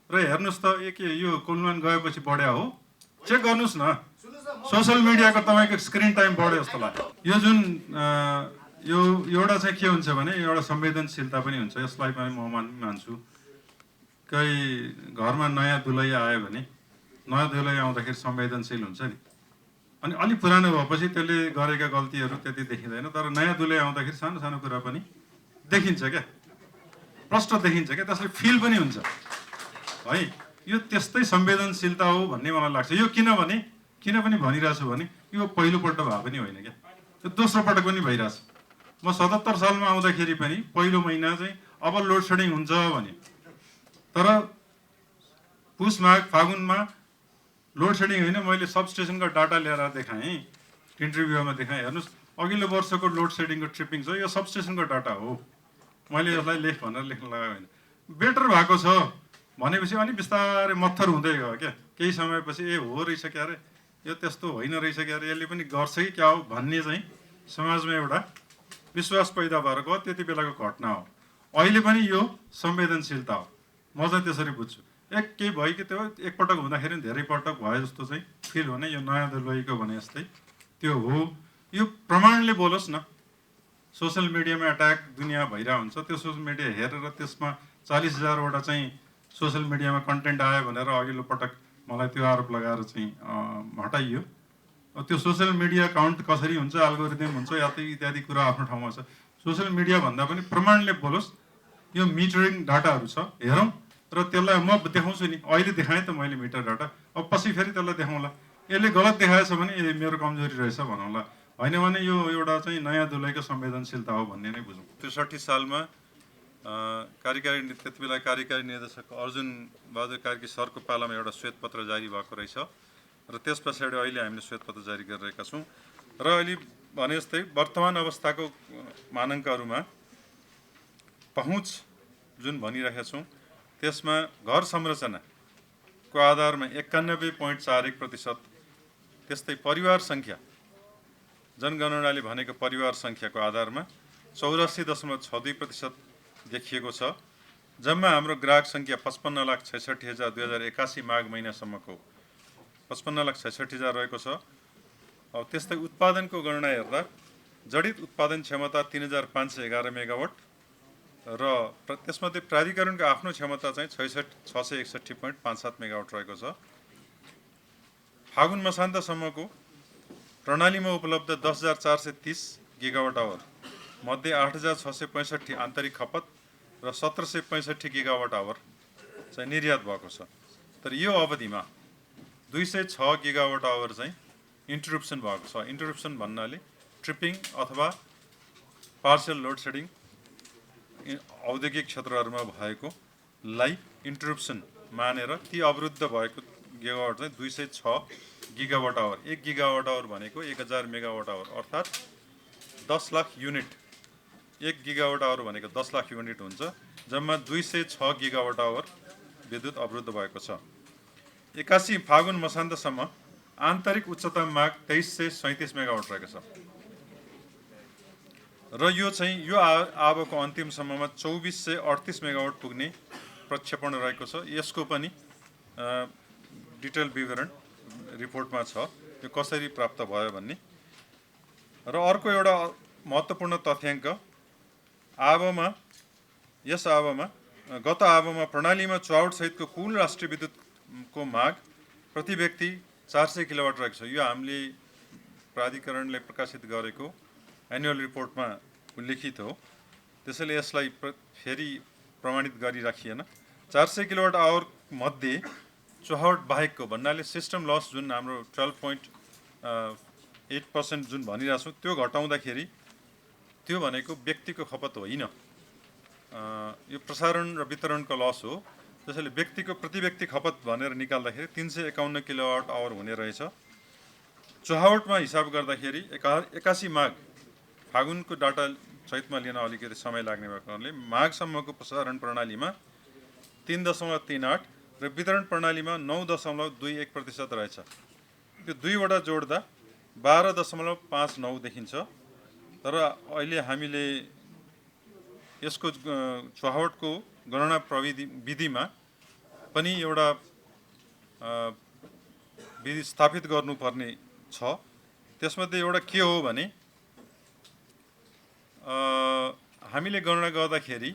र हेर्नुस् त यो कुलमान गएपछि बढ्या हो, चेक गर्नुस् न। सोशल मिडियाको तपाईँको स्क्रिन टाइम बढ्यो जस्तो लाग्यो। यो जुन यो एउटा चाहिँ के हुन्छ भने एउटा संवेदनशीलता पनि हुन्छ, यसलाई पनि म मान्छु। कोही घरमा नयाँ दुलैया आयो भने नयाँ दुलैया आउँदाखेरि संवेदनशील हुन्छ नि, अनि अलिक पुरानो भएपछि त्यसले गरेका गल्तीहरू त्यति देखिँदैन, तर नयाँ दुलैया आउँदाखेरि सानो सानो कुरा पनि देखिन्छ क्या, प्रष्ट देखिन्छ क्या, त्यसले फिल पनि हुन्छ है। यो त्यस्तै संवेदनशीलता हो भन्ने मलाई लाग्छ। यो किन पनि भनिरहेको छु भने यो पहिलोपल्ट भए पनि होइन क्या, त्यो दोस्रो पटक पनि भइरहेछ। म 77 सालमा आउँदाखेरि पनि पहिलो महिना चाहिँ अब लोड सेडिङ हुन्छ भने, तर पुस माघ फागुनमा लोड सेडिङ होइन, मैले सबस्टेसनको डाटा ल्याएर देखाएँ, इन्टरभ्यूमा देखाएँ। हेर्नुहोस् अघिल्लो वर्षको लोड सेडिङको ट्रिपिङ छ, यो सबस्टेसनको डाटा हो, मैले यसलाई लेख भनेर लेख्न लगाएको होइन। बेटर भएको छ भनेपछि अनि बिस्तारै मत्थर हुँदै गयो क्या, केही समयपछि हो रहेछ क्या अरे, यो त्यस्तो होइन रहेछ क्या अरे, यसले पनि गर्छ कि क्या हो भन्ने चाहिँ समाजमा एउटा विश्वास पैदा भएर गयो, त्यति बेलाको घटना हो। अहिले पनि यो संवेदनशीलता हो, म चाहिँ त्यसरी बुझ्छु। केही भयो कि त्यो एकपटक हुँदाखेरि धेरै पटक भयो जस्तो चाहिँ फिल हुने, यो नयाँ दुलैको भने जस्तै त्यो हो। यो प्रमाणले बोलोस् न। सोसल मिडियामा एट्याक दुनियाँ भइरहेको हुन्छ, त्यो सोसल मिडिया हेरेर त्यसमा 40,000वटा चाहिँ सोसल मिडियामा कन्टेन्ट आयो भनेर अघिल्लो पटक मलाई त्यो आरोप लगाएर चाहिँ हटाइयो। त्यो सोसल मिडिया काउन्ट कसरी हुन्छ, एल्गोरिदम हुन्छ, इत्यादि कुरा आफ्नो ठाउँमा छ। सोसल मिडिया भन्दा पनि प्रमाणले बोलोस्, यो मिटरिङ डाटाहरू छ, हेरौँ र त्यसलाई म देखाउँछु नि। अहिले देखाएँ त मैले मिटर डाटा, अब पछि फेरि त्यसलाई देखाउँला। यसले गलत देखाएछ भने मेरो कमजोरी रहेछ भनौँला, होइन भने यो एउटा चाहिँ नयाँ दुलैको संवेदनशीलता हो भन्ने नै बुझौँ। 63 सालमा त्यति बेला कार्यकारी निर्देशक अर्जुन बहादुर कार्की सरको पालामा एउटा श्वेतपत्र जारी भएको रहेछ र त्यस पछाडि अहिले हामीले श्वेतपत्र जारी गरिरहेका छौँ। र अहिले भने जस्तै वर्तमान अवस्थाको मानङ्कहरूमा पहुँच जुन भनिरहेका छौँ, त्यसमा घर संरचनाको आधारमा 91.41%, त्यस्तै परिवार सङ्ख्या, जनगणनाले भनेको परिवार सङ्ख्याको आधारमा 84.62% देखिएको छ। जम्मा हाम्रो ग्राहक सङ्ख्या 55,66,000 2081 माघ महिनासम्मको 55,66,000 रहेको छ। अब त्यस्तै उत्पादनको गणना हेर्दा जडित उत्पादन क्षमता 3,511 मेगावाट र त्यसमध्ये प्राधिकरणको आफ्नो क्षमता चाहिँ 661.57 मेगावाट रहेको छ। फागुन मसान्तसम्मको प्रणालीमा उपलब्ध 10,430 गिगावाट आवर मध्ये 8,665 आन्तरिक खपत र 1,765 गिगावाट आवर चाहिँ निर्यात भएको छ। तर यो अवधिमा 206 गिगावाट आवर चाहिँ इन्टरप्सन भएको छ। इन्टरप्सन भन्नाले ट्रिपिङ अथवा पार्सल लोड सेडिङ औद्योगिक क्षेत्रहरूमा भएकोलाई इन्टरप्सन मानेर ती अवरुद्ध भएको गिगावाट चाहिँ 206 गिगावाट आवर। 1 गिगावाट आवर भनेको 1000 मेगावाट आवर, अर्थात् 10 लाख युनिट। 1 गिगावाट आवर भनेको 10 लाख युनिट हुन्छ। जम्मा 206 गिगावाट आवर विद्युत अवरुद्ध भएको छ। 81 फागुन मसान्तसम्म आन्तरिक उच्चतम माग 2337 मेगावाट रहेको छ र यो चाहिँ यो आबको अन्तिमसम्ममा 2438 मेगावाट पुग्ने प्रक्षेपण रहेको छ। यसको पनि डिटेल विवरण रिपोर्टमा छ, यो कसरी प्राप्त भयो भन्ने। र अर्को एउटा महत्त्वपूर्ण तथ्याङ्क, गत आबमा प्रणालीमा चुहावट सहितको कुल राष्ट्रिय विद्युतको माग प्रति व्यक्ति 400 किलोवाट रहेको छ। यो हामीले प्राधिकरणले प्रकाशित गरेको एनुअल रिपोर्टमा उल्लेखित हो, त्यसैले यसलाई फेरि प्रमाणित गरिराखिएन। 400 किलोवाट आवर मध्ये चुहावट बाहेकको भन्नाले सिस्टम लस जुन हाम्रो 12.8% जुन भनिरहेको छौँ, त्यो घटाउँदाखेरि त्यो भनेको व्यक्तिको खपत होइन, यो प्रसारण र वितरणको लस हो। त्यसैले व्यक्तिको प्रति व्यक्ति खपत भनेर निकाल्दाखेरि 351 किलोवाट आवर हुने रहेछ। चुहावटमा हिसाब गर्दाखेरि 81 माघ, फागुनको डाटा सहितमा लिन अलिकति समय लाग्ने भएको कारणले माघसम्मको प्रसारण प्रणालीमा 3.38 र वितरण प्रणालीमा 9.21% रहेछ। त्यो दुईवटा जोड्दा 12.59 देखिन्छ। तर अहिले हामीले यसको चुहावटको गणना विधिमा पनि एउटा विधि स्थापित गर्नुपर्ने छ। त्यसमध्ये एउटा के हो भने हामीले गणना गर्दाखेरि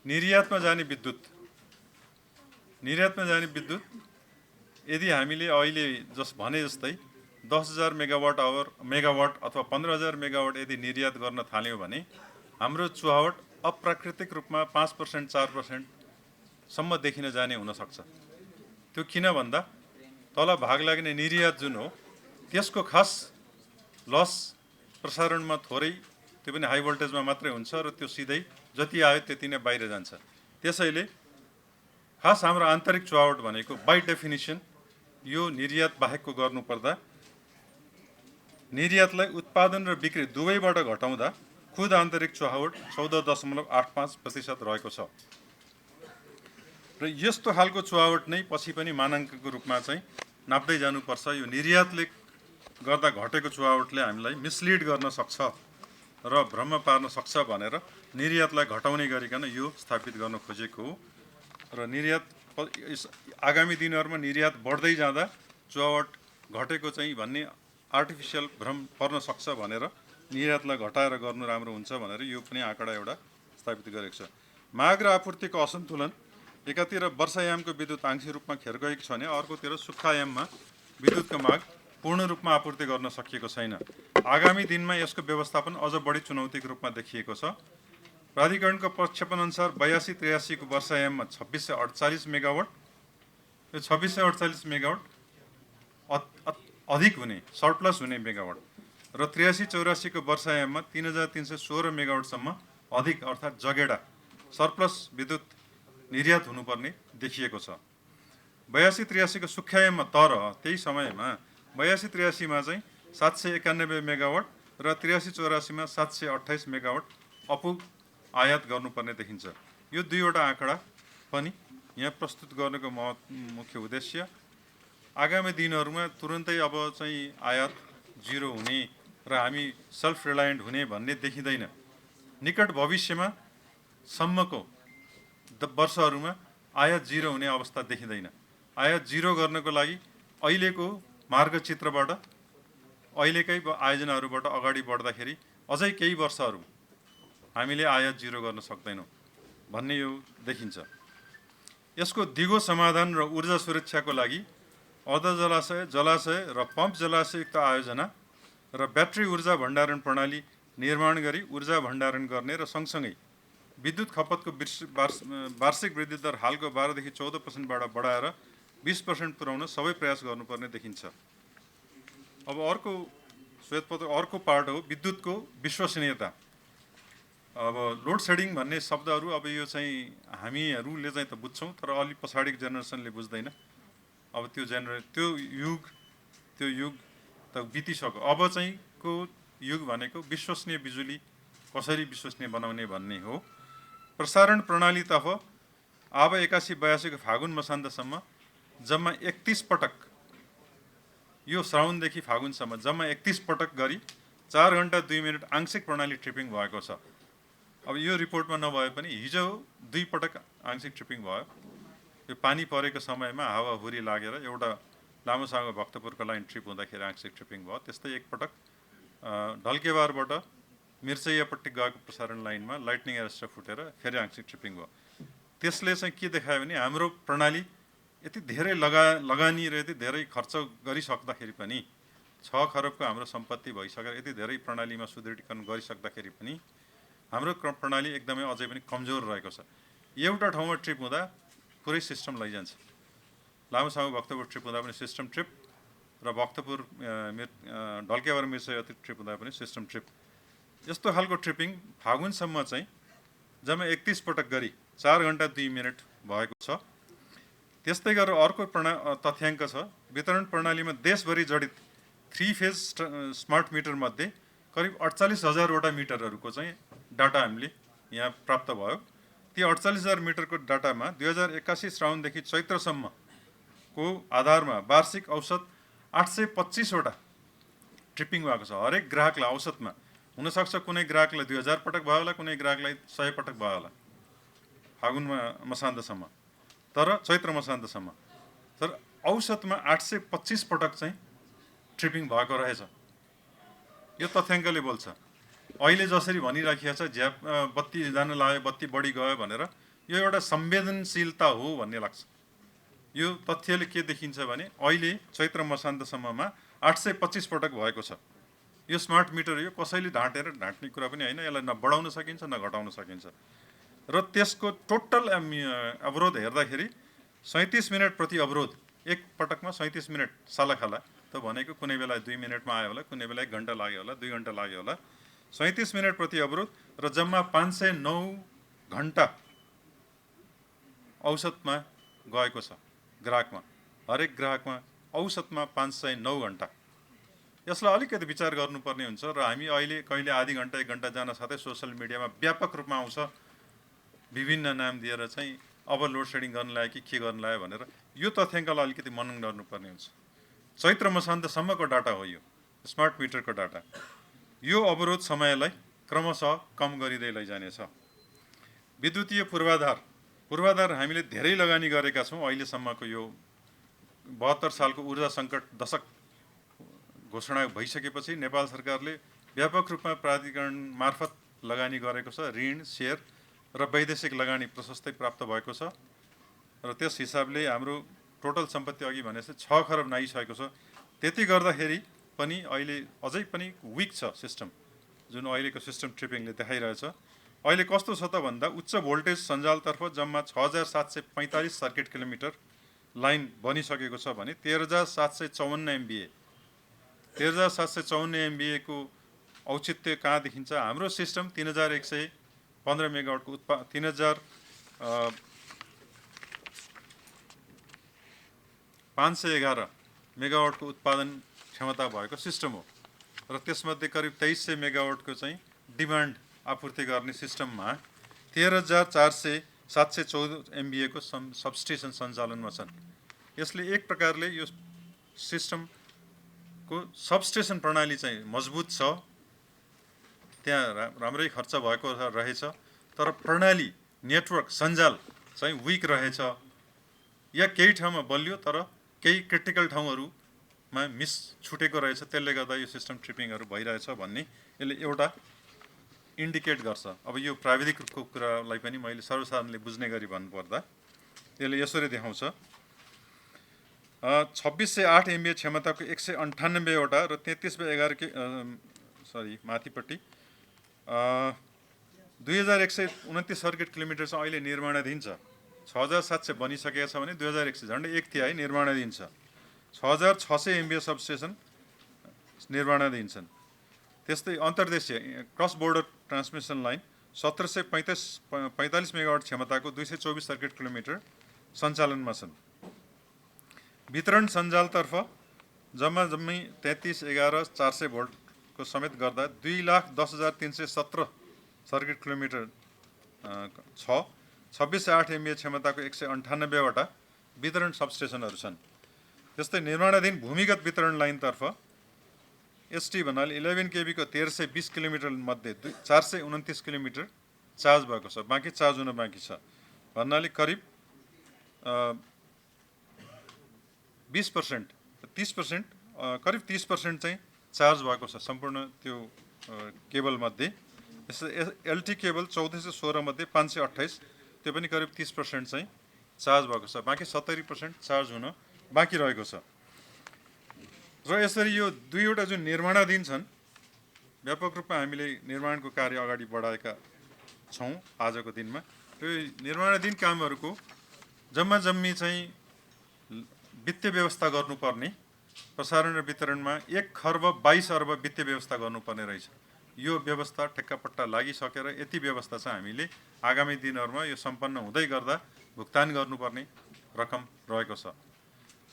निर्यातमा जाने विद्युत यदि हामीले अहिले भने जस्तै 10,000 मेगावाट अथवा 15,000 मेगावाट यदि निर्यात गर्न थाल्यौँ भने हाम्रो चुहावट अप्राकृतिक रूपमा 5% 4% सम्म देखिन जाने हुनसक्छ। त्यो किन भन्दा तल भाग लाग्ने निर्यात जुन हो त्यसको खास लस प्रसारणमा थोरै, त्यो पनि हाई भोल्टेजमा मात्रै हुन्छ र त्यो सिधै जति आयो त्यति नै बाहिर जान्छ। त्यसैले खास हाम्रो आन्तरिक चुहावट भनेको बाई डेफिनिसन यो निर्यात बाहेकको गर्नुपर्दा निर्यातलाई उत्पादन र बिक्री दुवैबाट घटाउँदा खुद आन्तरिक चुहावट 14.85% रहेको छ र यस्तो खालको चुहावट नै पछि पनि मानाङ्कको रूपमा चाहिँ नाप्दै जानुपर्छ। यो निर्यातले गर्दा घटेको चुहावटले हामीलाई मिसलिड गर्न सक्छ र भ्रम पार्न सक्छ भनेर निर्यातलाई घटाउने गरिकन यो स्थापित गर्न खोजेको हो र निर्यात आगामी दिनहरूमा निर्यात बढ्दै जाँदा चुहावट घटेको चाहिँ भन्ने आर्टिफिसियल भ्रम पर्न सक्छ भनेर निर्यातलाई घटाएर गर्नु राम्रो हुन्छ भनेर यो पनि आँकडा एउटा स्थापित गरेको छ। माग र आपूर्तिको असन्तुलन, एकातिर वर्षायामको विद्युत आंशिक रूपमा खेर गएको छ भने अर्कोतिर सुक्खायाममा विद्युतको माग पूर्ण रूपमा आपूर्ति गर्न सकिएको छैन। आगामी दिनमा यसको व्यवस्थापन अझ बढी चुनौतीको रूपमा देखिएको छ। प्राधिकरणको प्रक्षेपण अनुसार 82-83 को वर्षायाममा 2648 मेगावाट, यो 2648 मेगावाट अधिक हुने सर्प्लस हुने मेगावाट र 83-84 को वर्षायाममा 3316 मेगावाटसम्म अधिक अर्थात् जगेडा सर्प्लस विद्युत निर्यात हुनुपर्ने देखिएको छ। 82-83 को सुक्खायाममा तर त्यही समयमा 82-83 मा चाहिँ 791 मेगावाट र 83-84 मा 728 मेगावाट अपुग आयात गर्नुपर्ने देखिन्छ। यो दुईवटा आँकडा पनि यहाँ प्रस्तुत गर्नुको मुख्य उद्देश्य आगामी दिनहरूमा तुरुन्तै अब चाहिँ आयात जिरो हुने र हामी सेल्फ रिलायन्ट हुने भन्ने देखिँदैन। निकट भविष्यमा सम्मको वर्षहरूमा आयात जिरो हुने अवस्था देखिँदैन। आयात जिरो गर्नको लागि अहिलेको मार्गचित्रबाट अहिलेकै आयोजनाहरूबाट अगाडि बढ्दाखेरि अझै केही वर्षहरू हामीले आयात जिरो गर्न सक्दैनौँ भन्ने यो देखिन्छ। यसको दिगो समाधान र ऊर्जा सुरक्षाको लागि अर्ध जलाशय र पम्प जलाशययुक्त आयोजना र ब्याट्री ऊर्जा भण्डारण प्रणाली निर्माण गरी ऊर्जा भण्डारण गर्ने र सँगसँगै विद्युत खपतको वार्षिक वृद्धि दर हालको 12देखि 14%बाट बढाएर 20% पुर्याउन सबै प्रयास गर्नुपर्ने देखिन्छ। अब अर्को श्वेतपत्र अर्को पार्ट हो विद्युतको विश्वसनीयता। अब लोड सेडिङ भन्ने शब्दहरू अब यो चाहिँ हामीहरूले चाहिँ त बुझ्छौँ तर अलि पछाडिको जेनेरेसनले बुझ्दैन। अब त्यो युग त बितिसक्यो। अब चाहिँ को युग भनेको विश्वसनीय बिजुली कसरी विश्वसनीय बनाउने भन्ने हो। प्रसारण प्रणालीतर्फ अब 81-82 को फागुन मसान्तसम्म जम्मा 31 पटक, यो श्रावणदेखि फागुनसम्म जम्मा 31 पटक गरी 4 घण्टा 2 मिनट आंशिक प्रणाली ट्रिपिङ भएको छ। अब यो रिपोर्टमा नभए पनि हिजो 2 पटक आंशिक ट्रिपिङ भयो। यो पानी परेको समयमा हावाहुरी लागेर एउटा लामोसाँगो भक्तपुरको लाइन ट्रिप हुँदाखेरि आंशिक ट्रिपिङ भयो। त्यस्तै एकपटक ढल्केबारबाट मिर्चैयापट्टि गएको प्रसारण लाइनमा लाइटनिङ एरेस्टर फुटेर फेरि आंशिक ट्रिपिङ भयो। त्यसले चाहिँ के देखायो भने हाम्रो प्रणाली यति धेरै लगानी र यति धेरै खर्च गरिसक्दाखेरि पनि 6 खरबको हाम्रो सम्पत्ति भइसकेर यति धेरै प्रणालीमा सुदृढीकरण गरिसक्दाखेरि पनि हाम्रो प्रणाली एकदमै अझै पनि कमजोर रहेको छ। एउटा ठाउँमा ट्रिप हुँदा पुरै सिस्टम लैजान्छ। लामोसाँगो भक्तपुर ट्रिप हुँदा पनि सिस्टम ट्रिप र भक्तपुर ढल्केबार मिर्चैयापट्टि ट्रिप हुँदा पनि सिस्टम ट्रिप। यस्तो खालको ट्रिपिङ फागुनसम्म चाहिँ जम्मा 31 पटक गरी 4 घण्टा 2 मिनट भएको छ। त्यस्तै गरेर अर्को तथ्याङ्क छ वितरण प्रणालीमा देशभरि जडित 3 फेज स्मार्ट मिटर मध्ये करिब 48,000वटा मिटरहरूको चाहिँ डाटा हामीले यहाँ प्राप्त भयो। ती 48,000 मिटरको डाटामा 2081 श्रावणदेखि चैत्रसम्मको आधारमा वार्षिक औसत 825वटा ट्रिपिङ भएको छ। हरेक ग्राहकलाई औसतमा हुनसक्छ कुनै ग्राहकलाई 2000 पटक भयो होला, कुनै ग्राहकलाई 100 पटक भयो होला फागुनमा मसान्तसम्म। तर तर चैत्र मसान्तसम्म। तर औसतमा 825 पटक चाहिँ ट्रिपिङ भएको रहेछ। यो तथ्याङ्कले बोल्छ। अहिले जसरी भनिराखिएको छ बत्ती जान लाग्यो, बत्ती बढी गयो भनेर, यो एउटा संवेदनशीलता हो भन्ने लाग्छ। यो तथ्यले के देखिन्छ भने अहिले चैत्र मसान्तसम्ममा 825 पटक भएको छ। यो स्मार्ट मिटर यो कसैले ढाँट्ने कुरा पनि होइन, यसलाई न बढाउन सकिन्छ न घटाउन सकिन्छ। र त्यसको टोटल अवरोध हेर्दाखेरि 37 मिनट प्रति अवरोध, एक पटकमा 37 मिनट सालाखाला, त भनेको कुनै बेला 2 मिनटमा आयो होला, कुनै बेला 1 घन्टा लाग्यो होला, 2 घन्टा लाग्यो होला। 37 मिनट प्रति अवरोध र जम्मा 509 घन्टा औसतमा गएको छ ग्राहकमा। हरेक ग्राहकमा औसतमा 509 घन्टा। यसलाई अलिकति विचार गर्नुपर्ने हुन्छ र हामी अहिले कहिले आधी घन्टा 1 घन्टा जान साथै सोसल मिडियामा व्यापक रूपमा आउँछ विभिन्न नाम दिएर चाहिँ अब लोड सेडिङ गर्न लाग्यो कि के गर्न लाग्यो भनेर। यो तथ्याङ्कलाई अलिकति मनन गर्नुपर्ने हुन्छ। चैत्र मसान्तसम्मको डाटा हो यो, स्मार्ट मिटरको डाटा। यो अवरोध समयलाई क्रमशः कम गरिँदै लैजानेछ। विद्युतीय पूर्वाधार हामीले धेरै लगानी गरेका छौँ। अहिलेसम्मको यो 72 सालको ऊर्जा सङ्कट दशक घोषणा भइसकेपछि नेपाल सरकारले व्यापक रूपमा प्राधिकरण मार्फत लगानी गरेको छ। ऋण, सेयर र वैदेशिक लगानी प्रशस्तै प्राप्त भएको छ र त्यस हिसाबले हाम्रो टोटल सम्पत्ति अघि भनेपछि 6 खरब नागिसकेको छ। त्यति गर्दाखेरि पनि अहिले अझै पनि विक छ सिस्टम, जुन अहिलेको सिस्टम ट्रिपिङले देखाइरहेछ। अहिले कस्तो छ त भन्दा उच्च भोल्टेज सञ्जालतर्फ जम्मा 6745 सर्किट किलोमिटर लाइन बनिसकेको छ भने 13754 MVA 13754 MVA को औचित्य कहाँ देखिन्छ? हाम्रो सिस्टम 3115 मेगावाटको 3511 मेगावाटको उत्पादन क्षमता भएको सिस्टम हो र त्यसमध्ये करिब 2300 मेगावाटको चाहिँ डिमान्ड आपूर्ति गर्ने सिस्टममा 13714 MVA को सबस्टेसन सञ्चालनमा छन्। यसले एक प्रकारले यो सिस्टमको सबस्टेसन प्रणाली चाहिँ मजबुत छ, त्यहाँ राम्रै खर्च भएको रहेछ, तर प्रणाली नेटवर्क सञ्जाल चाहिँ विक रहेछ या केही ठाउँमा बलियो तर केही क्रिटिकल ठाउँहरूमा मिस छुटेको रहेछ। त्यसले गर्दा यो सिस्टम ट्रिपिङहरू भइरहेछ भन्ने यसले एउटा इन्डिकेट गर्छ। अब यो प्राविधिकको कुरालाई पनि मैले सर्वसाधारणले बुझ्ने गरी भन्नुपर्दा यसले यसरी देखाउँछ 2608 MVA क्षमताको 198 वटा र 33/11 माथिपट्टि 2129 सर्किट किलोमिटर चाहिँ अहिले निर्माणाधीन छ। 6700 बनिसकेको छ भने 2100 झन्डै 1/3 निर्माणाधीन छ। 6600 MVA सबस्टेसन निर्माणाधीन छन्। त्यस्तै अन्तर्देशीय cross border transmission line 1745 megawatt क्षमताको 224 सर्किट किलोमिटर सञ्चालनमा छन्। वितरण सञ्जालतर्फ जम्मै 3311,400 भोल्टको समेत गर्दा 2,10,317 सर्किट किलोमिटर छ। 2608 MVA क्षमताको 198 वटा वितरण सबस्टेसनहरू छन्। त्यस्तै निर्माणाधीन भूमिगत वितरण लाइनतर्फ एसटी भन्नाले 11 KB को 1320 किलोमिटर मध्ये 429 किलोमिटर चार्ज भएको छ, बाँकी चार्ज हुन बाँकी छ भन्नाले करिब 20% 30% करिब 30% चाहिँ चार्ज भएको छ सम्पूर्ण त्यो केबल मध्ये। एलटी केबल 1416 मध्ये 528 त्यो पनि करिब 30% चाहिँ चार्ज भएको छ, बाँकी 70% चार्ज हुन बाँकी रहेको छ। र यसरी यो दुईवटा जुन निर्माणाधीन छन्, व्यापक रूपमा हामीले निर्माणको कार्य अगाडि बढाएका छौँ आजको दिनमा। यो निर्माणाधीन कामहरूको जम्मी चाहिँ वित्तीय व्यवस्था गर्नुपर्ने, प्रसारण र वितरणमा 1 खर्ब 22 अर्ब वित्तीय व्यवस्था गर्नुपर्ने रहेछ। यो व्यवस्था ठेक्कापट्टा लागिसकेर यति व्यवस्था चाहिँ हामीले आगामी दिनहरूमा यो सम्पन्न हुँदै गर्दा भुक्तान गर्नुपर्ने रकम रहेको छ।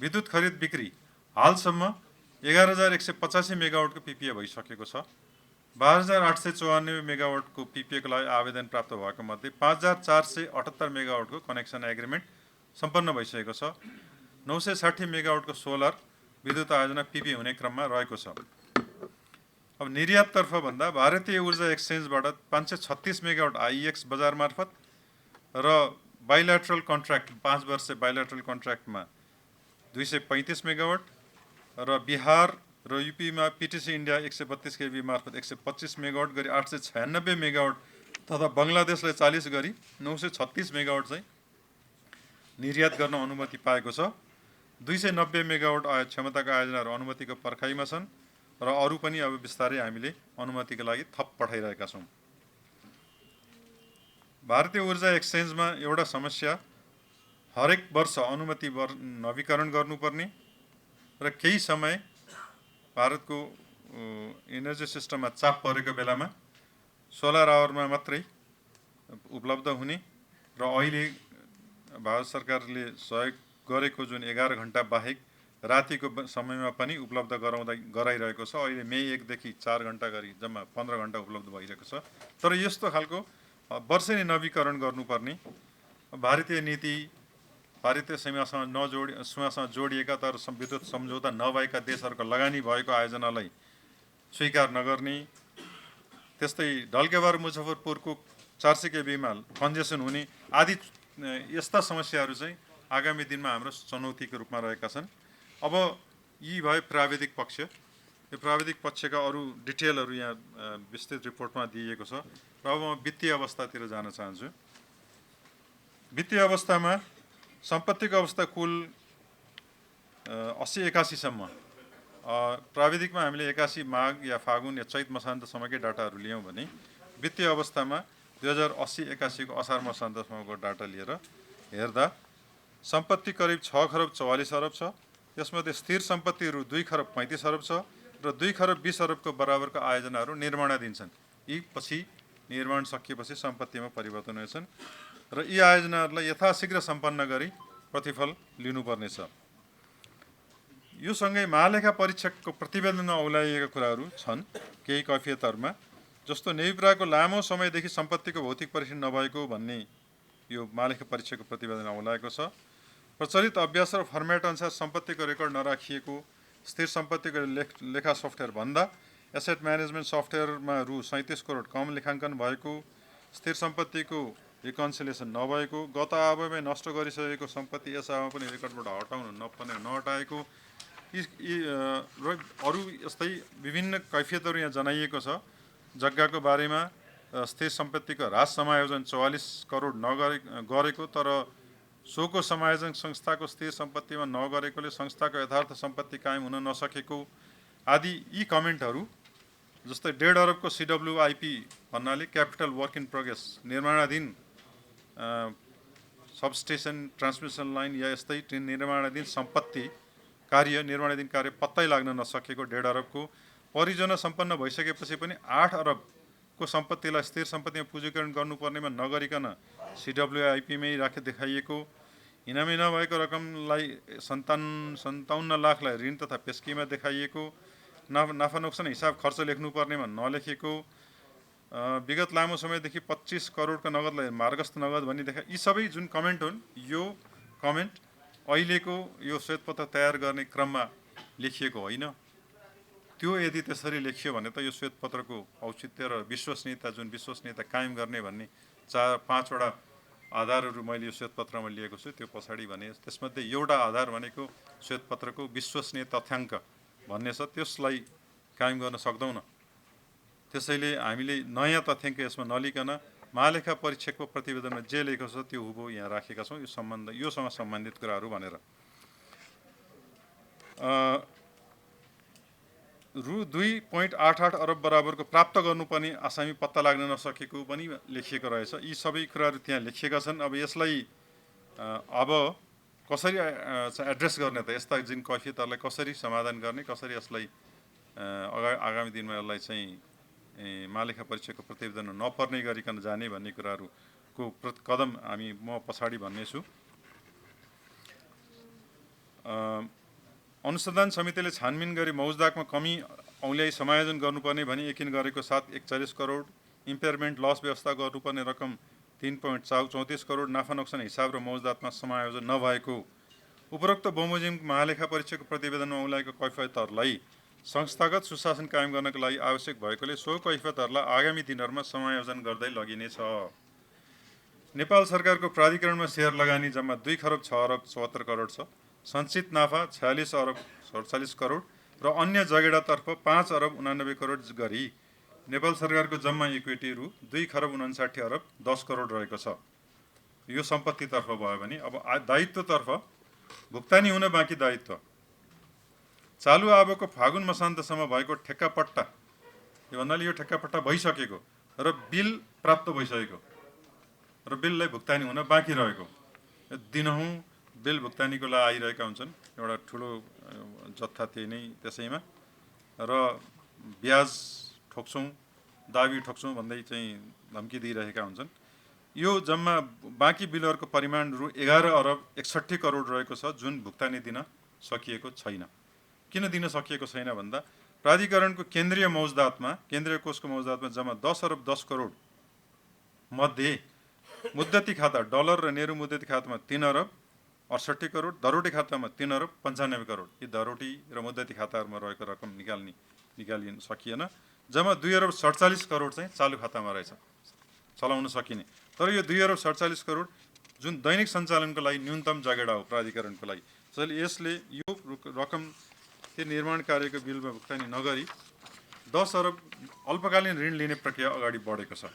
विद्युत खरिद बिक्री हालसम्म 11185 मेगावाटको पिपिए भइसकेको छ। 12894 मेगावाटको पिपिएको लागि आवेदन प्राप्त भएको मध्ये 5478 मेगावाटको कनेक्सन एग्रिमेन्ट सम्पन्न भइसकेको छ। 960 मेगावाटको सोलर विद्युत आयोजना पिपी हुने क्रममा रहेको छ। अब निर्याततर्फ भन्दा भारतीय ऊर्जा एक्सचेन्जबाट 536 मेगावाट आइएक्स बजार मार्फत र बाइल्याट्रल कन्ट्र्याक्ट 5 वर्ष बाइल्याट्रल कन्ट्र्याक्टमा 235 मेगावाट र बिहार र युपीमा पिटिसी इन्डिया 132 केबी मार्फत 125 मेगावाट गरी 896 मेगावाट तथा बङ्गलादेशलाई 40 गरी 936 मेगावाट चाहिँ निर्यात गर्न अनुमति पाएको छ। 290 मेगावाट क्षमताका आयोजनाहरू अनुमतिको पर्खाइमा छन् र अरू पनि अब बिस्तारै हामीले अनुमतिको लागि थप पठाइरहेका छौँ। भारतीय ऊर्जा एक्सचेन्जमा एउटा समस्या हरेक वर्ष अनुमति नवीकरण गर्नुपर्ने र केही समय भारतको एनर्जी सिस्टममा चाप परेको बेलामा सोलर आवरमा मात्रै उपलब्ध हुने र अहिले भारत सरकारले सहयोग गरेको जुन 11 घण्टा बाहेक रातिको समयमा पनि उपलब्ध गराइरहेको छ। अहिले मे 1 देखि 4 घण्टा गरी जम्मा 15 घण्टा उपलब्ध भइरहेको छ। तर यस्तो खालको वर्षेनी नवीकरण गर्नुपर्ने भारतीय नीति भारतीय सीमासँग जोडिएका तर विद्युत सम्झौता नभएका देशहरूको लगानी भएको आयोजनालाई स्वीकार नगर्ने, त्यस्तै ढल्केबार मुजफ्फरपुरको 400 केबीमा कन्जेसन हुने आदि यस्ता समस्याहरू चाहिँ आगामी दिनमा हाम्रो चुनौतीको रूपमा रहेका छन्। अब यी भए प्राविधिक पक्ष। यो प्राविधिक पक्षका अरू डिटेलहरू यहाँ विस्तृत रिपोर्टमा दिइएको छ र अब म वित्तीय अवस्थातिर जान चाहन्छु। वित्तीय अवस्थामा सम्पत्तिको अवस्था कुल 80-81 सम्म, प्राविधिकमा हामीले 81 माघ या फागुन या चैत मसान्तसम्मकै डाटाहरू लियौँ भने वित्तीय अवस्थामा 2080-81 को असार मसान्तसम्मको डाटा लिएर हेर्दा सम्पत्ति करिब 6 खरब 44 अरब छ। त्यसमध्ये स्थिर सम्पत्तिहरू 2 खरब 35 अरब छ र 2 खरब 20 अरबको बराबरको आयोजनाहरू निर्माणाधीन छन्। यी पछि निर्माण सकिएपछि सम्पत्तिमा परिवर्तन हुनेछन् र यी आयोजनाहरूलाई यथाशीघ्र सम्पन्न गरी प्रतिफल लिनुपर्नेछ। यो सँगै महालेखा परीक्षकको प्रतिवेदनमा औल्याइएका कुराहरू छन् केही कैफियतहरूमा, जस्तो नेविप्राको लामो समयदेखि सम्पत्तिको भौतिक परीक्षण नभएको भन्ने यो महालेखा परीक्षकको प्रतिवेदनमा औल्याएको छ। प्रचलित अभ्यास र फर्मेट अनुसार सम्पत्तिको रेकर्ड नराखिएको, स्थिर सम्पत्तिको लेखा सफ्टवेयर भन्दा एसेट म्यानेजमेन्ट सफ्टवेयरमा रु 37 करोड कम लेखाङ्कन भएको, स्थिर सम्पत्तिको रिकन्सिलेसन नभएको, गत आवमै नष्ट गरिसकेको सम्पत्ति यस आवमा पनि रेकर्डबाट हटाउन नहटाएको, र अरू यस्तै विभिन्न कैफियतहरू यहाँ जनाइएको छ। जग्गाको बारेमा स्थिर सम्पत्तिको ह्रास समायोजन 44 करोड गरेको तर सोको समायोजन संस्थाको स्थिर सम्पत्तिमा नगरेकोले संस्थाको यथार्थ सम्पत्ति कायम हुन नसकेको आदि यी कमेन्टहरू, जस्तै 1.5 अरबको CWIP भन्नाले क्यापिटल वर्क इन प्रोग्रेस निर्माणाधीन सबस्टेसन ट्रान्समिसन लाइन या यस्तै निर्माणाधीन सम्पत्ति निर्माणाधीन कार्य पत्तै लाग्न नसकेको 1.5 अरबको, परियोजना सम्पन्न भइसकेपछि पनि 8 अरबको सम्पत्तिलाई स्थिर सम्पत्तिमा पुँजीकरण गर्नुपर्नेमा नगरिकन CWIP मै देखाइएको, इनामी नभएको रकमलाई 57 लाखलाई ऋण तथा पेस्कीमा देखाइएको, नाफा नोक्सान हिसाब खर्च लेख्नुपर्नेमा नलेखेको, विगत लामो समयदेखि 25 करोडको नगदलाई मार्गस्थ नगद भन्ने यी सबै जुन कमेन्ट हुन्, यो कमेन्ट अहिलेको यो श्वेतपत्र तयार गर्ने क्रममा लेखिएको होइन। त्यो यदि त्यसरी लेखियो भने त यो श्वेतपत्रको औचित्य र विश्वसनीयता जुन विश्वसनीयता कायम गर्ने भन्ने 4-5वटा आधारहरू मैले यो श्वेतपत्रमा लिएको छु। त्यो पछाडि भने त्यसमध्ये एउटा आधार भनेको श्वेतपत्रको विश्वसनीय तथ्याङ्क भन्ने छ, त्यसलाई कायम गर्न सक्दैनौँ। त्यसैले हामीले नयाँ तथ्याङ्क यसमा नलिकन महालेखा परीक्षकको प्रतिवेदनमा जे लेखेको छ त्यो हुबहु यहाँ राखेका छौँ, योसँग सम्बन्धित कुराहरू भनेर। रु 2.88 अरब बराबरको प्राप्त गर्नुपर्ने आसामी पत्ता लाग्न नसकेको पनि लेखिएको रहेछ। यी सबै कुराहरू त्यहाँ लेखिएका छन्। अब यसलाई अब कसरी एड्रेस गर्ने त, यस्ता जुन कैफियतहरूलाई कसरी समाधान गर्ने, कसरी यसलाई आगामी दिनमा यसलाई चाहिँ महालेखा परीक्षकको प्रतिवेदन नपर्ने गरिकन जाने भन्ने कुराहरूको कदम म पछाडि भन्नेछु। अनुसन्धान समितिले छानबिन गरी मौजदागमा कमी औल्याई समायोजन गर्नुपर्ने भनी यकिन गरेको साथ 41 करोड, इम्पेयरमेन्ट लस व्यवस्था गर्नुपर्ने रकम 3.34 करोड, नाफा नोक्सान हिसाब र मौजदातमा समायोजन नभएको, उपरोक्त बमोजिम महालेखा परीक्षकको प्रतिवेदनमा औल्याएको कैफियतहरूलाई संस्थागत सुशासन कायम गर्नका लागि आवश्यक भएकोले सो कैफियतहरूलाई आगामी दिनहरूमा समायोजन गर्दै लगिनेछ। नेपाल सरकारको प्राधिकरणमा सेयर लगानी जम्मा 2 खरब 6 अरब 74 करोड छ। सञ्चित नाफा 46 अरब 47 करोड र अन्य जगेडातर्फ 5 अरब 89 करोड गरी नेपाल सरकारको जम्मा इक्विटी रु 2 खरब 59 अरब 10 करोड रहेको छ। यो सम्पत्तितर्फ भयो भने अब दायित्वतर्फ भुक्तानी हुन बाँकी दायित्व चालु आबको फागुन मसान्तसम्म भएको ठेक्कापट्टा, यो भन्नाले यो ठेक्कापट्टा भइसकेको र बिल प्राप्त भइसकेको र बिललाई भुक्तानी हुन बाँकी रहेको, दिनहुँ बिल भुक्तानीको लागि आइरहेका हुन्छन्। एउटा ठुलो जत्था त्यही नै त्यसैमा र ब्याज ठोक्छौँ, दाबी ठोक्छौँ भन्दै चाहिँ धम्की दिइरहेका हुन्छन्। यो जम्मा बाँकी बिलहरूको परिमाण रु 11 अरब 61 करोड रहेको छ, जुन भुक्तानी दिन सकिएको छैन। किन दिन सकिएको छैन भन्दा प्राधिकरणको केन्द्रीय मौजदातमा, केन्द्रीय कोषको मौजदातमा जम्मा 10 अरब 10 करोड मध्ये मुद्दती खाता डलर र नेहरू मुद्दती खातामा 3 अरब 68 करोड, धरोटी खातामा 3 अरब 95 करोड, यी धरोटी र मुद्दती खाताहरूमा रहेको रकम निकालिन सकिएन। जम्मा 2 अरब 47 करोड चाहिँ चालु खातामा रहेछ, चलाउन सकिने। तर यो 2 अरब 47 करोड जुन दैनिक सञ्चालनको लागि न्यूनतम जगेडा हो प्राधिकरणको लागि, त्यसैले यसले यो रकम त्यो निर्माण कार्यको बिलमा भुक्तानी नगरी 10 अरब अल्पकालीन ऋण लिने प्रक्रिया अगाडि बढेको छ।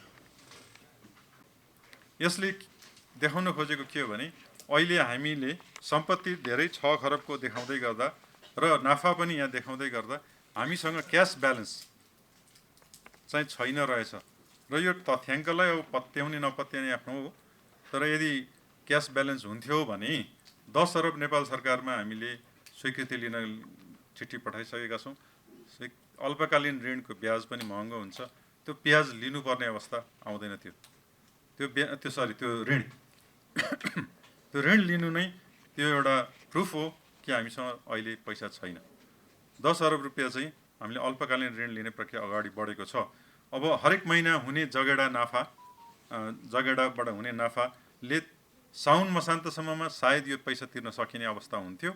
यसले देखाउन खोजेको के हो भने अहिले हामीले सम्पत्ति धेरै 6 खरबको देखाउँदै गर्दा र नाफा पनि यहाँ देखाउँदै गर्दा हामीसँग क्यास ब्यालेन्स चाहिँ छैन रहेछ र यो तथ्याङ्कलाई अब पत्याउने नपत्याउने आफ्नो हो। तर यदि क्यास ब्यालेन्स हुन्थ्यो भने 10 अरब नेपाल सरकारमा हामीले स्वीकृति लिन चिठी पठाइसकेका छौँ। अल्पकालीन ऋणको ब्याज पनि महँगो हुन्छ, त्यो ब्याज लिनुपर्ने अवस्था आउँदैन थियो। त्यो ऋण लिनु नै त्यो एउटा प्रुफ हो कि हामीसँग अहिले पैसा छैन। 10 अरब रुपियाँ चाहिँ हामीले अल्पकालीन ऋण लिने प्रक्रिया अगाडि बढेको छ। अब हरेक महिना हुने जगेडाबाट हुने नाफाले साउन मसान्तसम्ममा सायद यो पैसा तिर्न सकिने अवस्था हुन्थ्यो।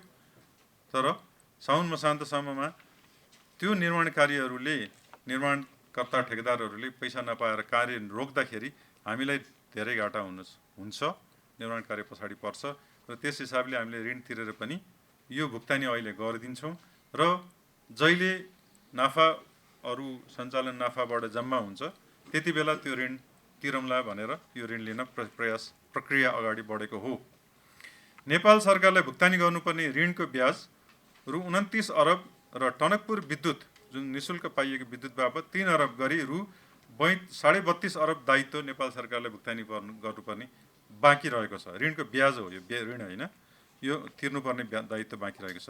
तर साउन मसान्तसम्ममा त्यो निर्माणकारीहरूले, निर्माणकर्ता ठेकेदारहरूले पैसा नपाएर कार्य रोक्दाखेरि हामीलाई धेरै घाटा हुन्छ, निर्माण कार्य पछाडि पर्छ र त्यस हिसाबले हामीले ऋण तिरेर पनि यो भुक्तानी अहिले गरिदिन्छौँ र जहिले नाफाहरू सञ्चालन नाफाबाट जम्मा हुन्छ त्यति बेला त्यो ऋण तिरौँला भनेर यो ऋण लिन प्रक्रिया अगाडि बढेको हो। नेपाल सरकारलाई भुक्तानी गर्नुपर्ने ऋणको ब्याज रु 29 अरब र टनकपुर विद्युत जुन निःशुल्क पाइएको विद्युत बापत 3 अरब गरी रु 32.5 अरब दायित्व नेपाल सरकारलाई भुक्तानी गर्नुपर्ने बाँकी रहेको छ। ऋणको ब्याज हो, यो ऋण होइन, यो तिर्नुपर्ने दायित्व बाँकी रहेको छ।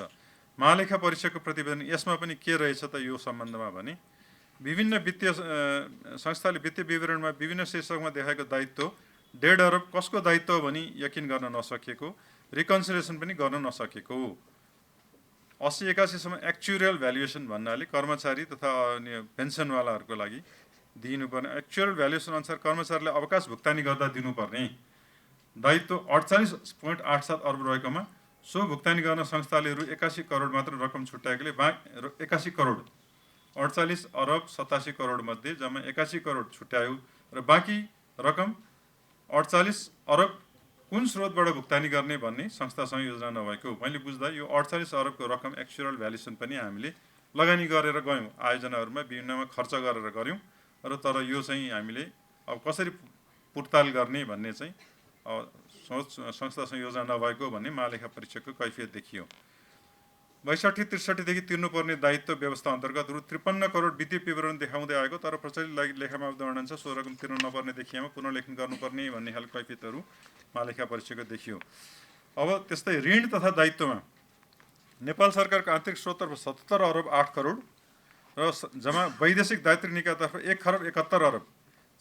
महालेखा परीक्षकको प्रतिवेदन यसमा पनि के रहेछ त यो सम्बन्धमा भने विभिन्न वित्तीय संस्थाले वित्तीय विवरणमा विभिन्न शीर्षकमा देखाएको दायित्व 1.5 अरब कसको दायित्व हो भनी यकिन गर्न नसकेको, रिकन्सिलेसन पनि गर्न नसकेको। 80-81 सम्म एक्चुअल भ्यालुएसन भन्नाले कर्मचारी तथा अन्य पेन्सनवालाहरूको लागि दिनुपर्ने एक्चुअल भ्यालुएसन अनुसार कर्मचारीलाई अवकाश भुक्तानी गर्दा दिनुपर्ने दायित्व 48.87 अरब रहेकोमा सो भुक्तानी गर्न संस्थाले रु 81 करोड मात्र रकम छुट्याएकोले 81 करोड 48 अरब 87 करोड मध्ये जम्मा 81 करोड छुट्यायो र बाँकी रकम 48 अरब कुन स्रोतबाट भुक्तानी गर्ने भन्ने संस्थासँग योजना नभएको। मैले बुझ्दा यो 48 अरबको रकम एक्चुअल भ्यालुएसन पनि हामीले लगानी गरेर गयौँ, आयोजनाहरूमा विभिन्नमा खर्च गरेर गऱ्यौँ र तर यो चाहिँ हामीले अब कसरी पुर्ताल गर्ने भन्ने चाहिँ संस्थासँग योजना नभएको भन्ने महालेखा परीक्षकको कैफियत देखियो। 62-63 देखि तिर्नुपर्ने दायित्व व्यवस्था अन्तर्गत रु 53 करोड वित्तीय विवरण देखाउँदै आएको, तर प्रचलित लेखामा वर्णन छ सो रकम तिर्न नपर्ने देखिएमा पुनर्लेखन गर्नुपर्ने भन्ने खालको कैफियतहरू महालेखा परीक्षकको देखियो। अब त्यस्तै ऋण तथा दायित्वमा नेपाल सरकारको आन्तरिक स्रोततर्फ 77 अरब 8 करोड र जम्मा वैदेशिक दायित्व निकायतर्फ 1 खरब 71 अरब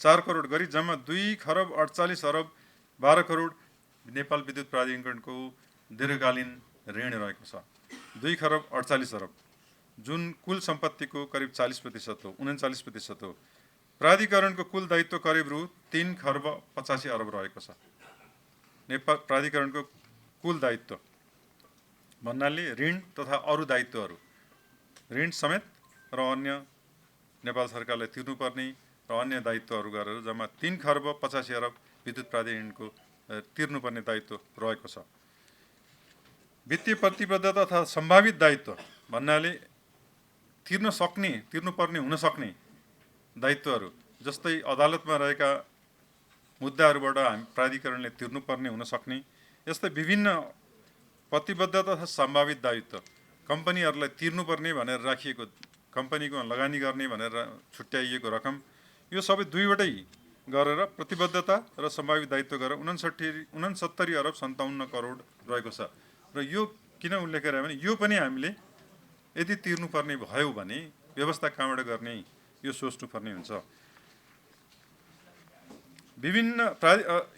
4 करोड गरी जम्मा 2 खरब 48 अरब 12 करोड नेपाल विद्युत प्राधिकरणको दीर्घकालीन ऋण रहेको छ। 2 खरब 48 अरब जुन कुल सम्पत्तिको करिब 40% हो, 39% हो। प्राधिकरणको कुल दायित्व करिब रु 3 खरब 85 अरब रहेको छ। नेपाल प्राधिकरणको कुल दायित्व भन्नाले ऋण तथा अरू दायित्वहरू, ऋण समेत र अन्य नेपाल सरकारलाई तिर्नुपर्ने र अन्य दायित्वहरू गरेर जम्मा 3 खरब 85 अरब विद्युत प्राधिकरणको तिर्नुपर्ने दायित्व रहेको छ। वित्तीय प्रतिबद्धता तथा सम्भावित दायित्व भन्नाले तिर्नुपर्ने हुन सक्ने दायित्वहरू, जस्तै अदालतमा रहेका मुद्दाहरूबाट हामी प्राधिकरणले तिर्नुपर्ने हुन सक्ने यस्तै विभिन्न प्रतिबद्धता तथा सम्भावित दायित्व, कम्पनीहरूलाई तिर्नुपर्ने भनेर राखिएको, कम्पनीको लगानी गर्ने भनेर छुट्याइएको रकम, यो सबै दुईवटै गरेर प्रतिबद्धता र सम्भावित दायित्व गरेर 69 अरब 57 करोड रहेको छ। र यो किन उल्लेख गरे भने यो पनि हामीले यदि तिर्नुपर्ने भयो भने व्यवस्था कहाँबाट गर्ने, यो सोच्नुपर्ने हुन्छ।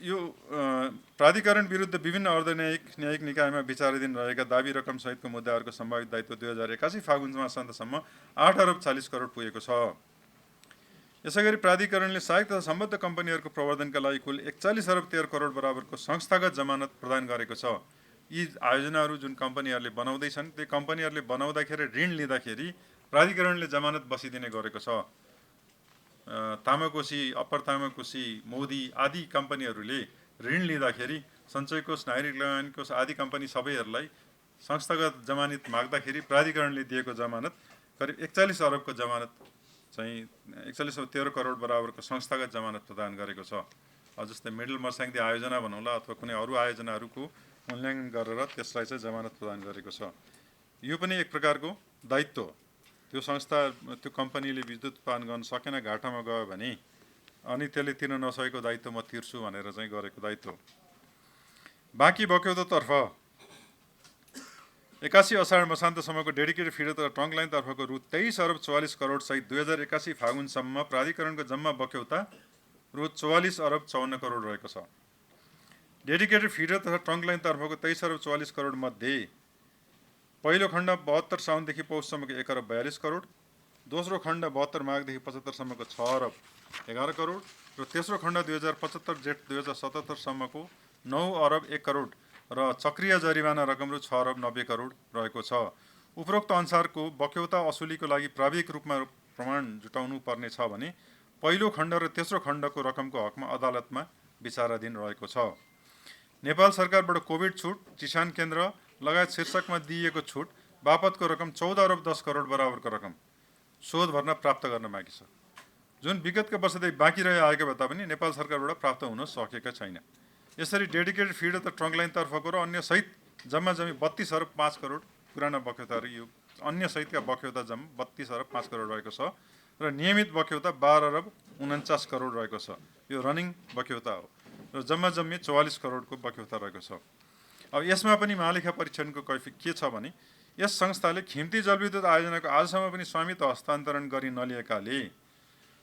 यो प्राधिकरण विरुद्ध विभिन्न न्यायिक निकायमा विचाराधीन रहेका दाबी रकम सहितको मुद्दाहरूको सम्भावित दायित्व 2081 फागुन माससम्म 8 अरब 40 करोड पुगेको छ। यसैगरी प्राधिकरणले सहायक तथा सम्बद्ध कम्पनीहरूको प्रवर्धनका लागि कुल 41 अरब 13 करोड बराबरको संस्थागत जमानत प्रदान गरेको छ। यी आयोजनाहरू जुन कम्पनीहरूले बनाउँदैछन्, त्यो कम्पनीहरूले बनाउँदाखेरि ऋण लिँदाखेरि प्राधिकरणले जमानत बसिदिने गरेको छ। तामाकोशी, अप्पर तामाकोशी, मोदी आदि कम्पनीहरूले ऋण लिँदाखेरि सञ्चय कोष, नागरिक लगानी कोष आदि कम्पनी सबैहरूलाई संस्थागत जमानत माग्दाखेरि प्राधिकरणले दिएको जमानत करिब 41 अरबको जमानत चाहिँ 41 अरब 13 करोड बराबरको संस्थागत जमानत प्रदान गरेको छ। जस्तै मिडल मर्स्याङ्दी आयोजना भनौँला अथवा कुनै अरू आयोजनाहरूको मूल्याङ्कन गरेर त्यसलाई चाहिँ जमानत प्रदान गरेको छ। यो पनि एक प्रकारको दायित्व। त्यो संस्था, त्यो कम्पनीले विद्युत उत्पादन गर्न सकेन, घाटामा गयो भने अनि त्यसले तिर्न नसकेको दायित्व म तिर्छु भनेर चाहिँ गरेको दायित्व। बाँकी बक्यौतातर्फ 81 असाढ मसान्तसम्मको डेडिकेटेड फिडर तथा ट्रङ्क लाइनतर्फको रु 23 अरब 44 करोड सहित 2081 फागुनसम्म प्राधिकरणको जम्मा बक्यौता रु 44 अरब 54 करोड रहेको छ। डेडिकेटेड फिडर तथा ट्रङ्क लाइनतर्फको 23 अरब 44 करोड मध्ये पहिलो खण्ड 72 साउनदेखि पौषसम्मको 1 अरब 42 करोड, दोस्रो खण्ड 72 माघदेखि 75 सम्मको 6 अरब 11 करोड र तेस्रो खण्ड 2075 जेठ 2077 सम्मको 9 अरब 1 करोड र चक्रिय जरिवाना रकम रु 6 अरब 90 करोड रहेको छ। उपरोक्त अनुसारको बक्यौता असुलीको लागि प्राविधिक रूपमा प्रमाण जुटाउनु पर्ने छ भने पहिलो खण्ड र तेस्रो खण्डको रकमको हकमा अदालतमा विचाराधीन रहेको छ। नेपाल सरकारबाट कोभिड छुट, किसान केन्द्र लगायत शीर्षकमा दिइएको छुट बापतको रकम 14 अरब 10 करोड बराबरको रकम शोध भर्ना प्राप्त गर्न बाँकी छ, जुन विगतका वर्षदेखि बाँकी रहे आएको भए तापनि नेपाल सरकारबाट प्राप्त हुन सकेका छैन। यसरी डेडिकेटेड फिडर त ट्रङ्क लाइनतर्फको र अन्य सहित जम्मा जम्मी 32 अरब 5 करोड पुराना बक्यौताहरू, यो अन्य सहितका बक्यौता जम्मा 32 अरब 5 करोड रहेको छ र नियमित बक्यौता 12 अरब 49 करोड रहेको छ। यो रनिङ बक्यौता हो र जम्मा जम्मी 44 करोडको बक्यौता रहेको छ। अब यसमा पनि महालेखा परीक्षणको कैफियत के छ भने यस संस्थाले खिम्ती जलविद्युत आयोजनाको आजसम्म पनि स्वामित्व हस्तान्तरण गरि नलिएकाले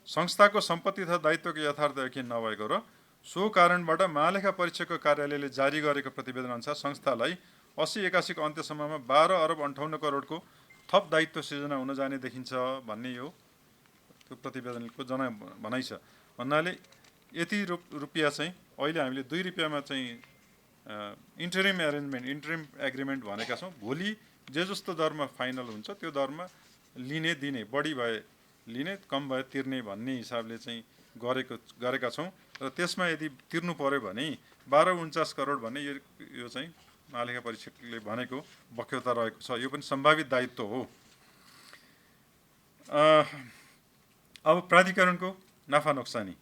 संस्थाको सम्पत्ति तथा दायित्वको यथार्थ यकिन नभएको र सो कारणबाट महालेखा परीक्षकको कार्यालयले जारी गरेको प्रतिवेदन अनुसार संस्थालाई 80-81 को अन्त्यसम्ममा 12 अरब 58 करोडको थप दायित्व सिर्जना हुन जाने देखिन्छ भन्ने यो त्यो प्रतिवेदनको भनाइ छ। भन्नाले यति रुपियाँ चाहिँ अहिले हामीले 2 रुपियाँमा चाहिँ इन्टरिम एग्रिमेन्ट भनेका छौँ। भोलि जे जस्तो दरमा फाइनल हुन्छ त्यो दरमा लिने दिने, बढी भए लिने, कम भए तिर्ने भन्ने हिसाबले चाहिँ गरेका छौँ र त्यसमा यदि तिर्नु पर्यो भने 12-49 करोड भन्ने यो चाहिँ महालेखा परीक्षकले भनेको बक्यौता रहेको छ। यो पनि सम्भावित दायित्व हो। अब प्राधिकरणको नाफा नोक्सानी।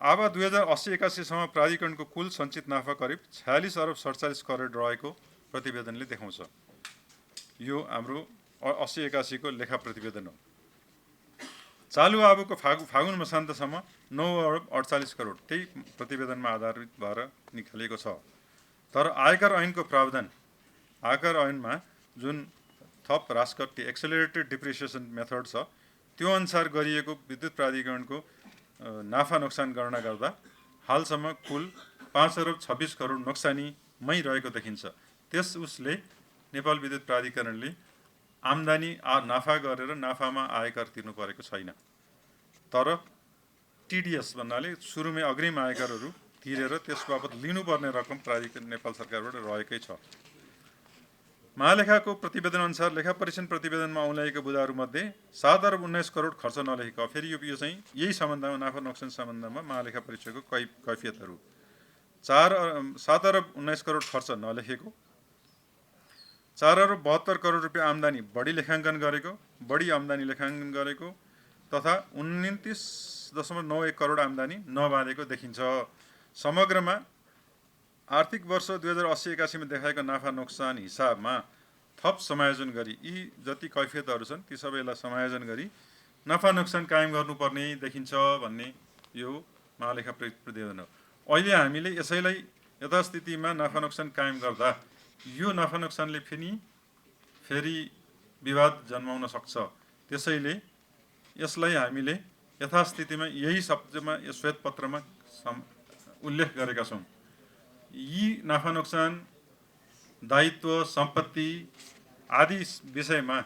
अब 2080-81 सम्म प्राधिकरणको कुल सञ्चित नाफा करिब 46 अरब 47 करोड रहेको प्रतिवेदनले देखाउँछ। यो हाम्रो 80-81 को लेखा प्रतिवेदन हो। चालु आबको फागुन मसान्तसम्म 9 अरब 48 करोड त्यही प्रतिवेदनमा आधारित भएर निकालिएको छ। तर आयकर ऐनको प्रावधान, आयकर ऐनमा जुन थप राजकट्टी एक्सेलरेटेड डिप्रिसिएसन मेथड छ त्यो अनुसार गरिएको विद्युत प्राधिकरणको नाफा नोक्सान गणना गर्दा हालसम्म कुल 5 अरब 26 करोड नोक्सानीमै रहेको देखिन्छ। त्यस उसले नेपाल विद्युत प्राधिकरणले आम्दानी नाफा गरेर नाफामा आयकर तिर्नु परेको छैन। तर टिडिएस भन्नाले सुरुमै अग्रिम आयकरहरू तिरेर त्यस बापत लिनुपर्ने रकम प्राधिकरण नेपाल सरकारबाट रहेकै छ। महालेखाको प्रतिवेदन अनुसार लेखा परीक्षण प्रतिवेदनमा औँल्याएको बुँदाहरूमध्ये 7 अरब 19 करोड खर्च नलेखेको, फेरि यो चाहिँ यही सम्बन्धमा नाफा नोक्सान सम्बन्धमा महालेखा परीक्षकको कैफियतहरू 7 अरब 19 करोड खर्च नलेखेको, 4 अरब 72 करोड रुपियाँ आम्दानी बढी लेखाङ्कन गरेको, बढी आम्दानी लेखाङ्कन गरेको तथा 29.91 करोड आम्दानी नबाँधेको देखिन्छ। समग्रमा आर्थिक वर्ष 2080-81 मा देखाएको नाफा नोक्सान हिसाबमा थप समायोजन गरी यी जति कैफियतहरू छन् ती सबैलाई समायोजन गरी नाफा नोक्सान कायम गर्नुपर्ने देखिन्छ भन्ने यो महालेखा प्रतिवेदन हो। अहिले हामीले यसैलाई यथास्थितिमा नाफा नोक्सान कायम गर्दा यो नाफा नोक्सानले फेरि विवाद जन्माउन सक्छ। त्यसैले यसलाई हामीले यथास्थितिमा यही शब्दमा श्वेतपत्रमा उल्लेख गरेका छौँ। यी नाफा नोक्सान, दायित्व, सम्पत्ति आदि विषयमा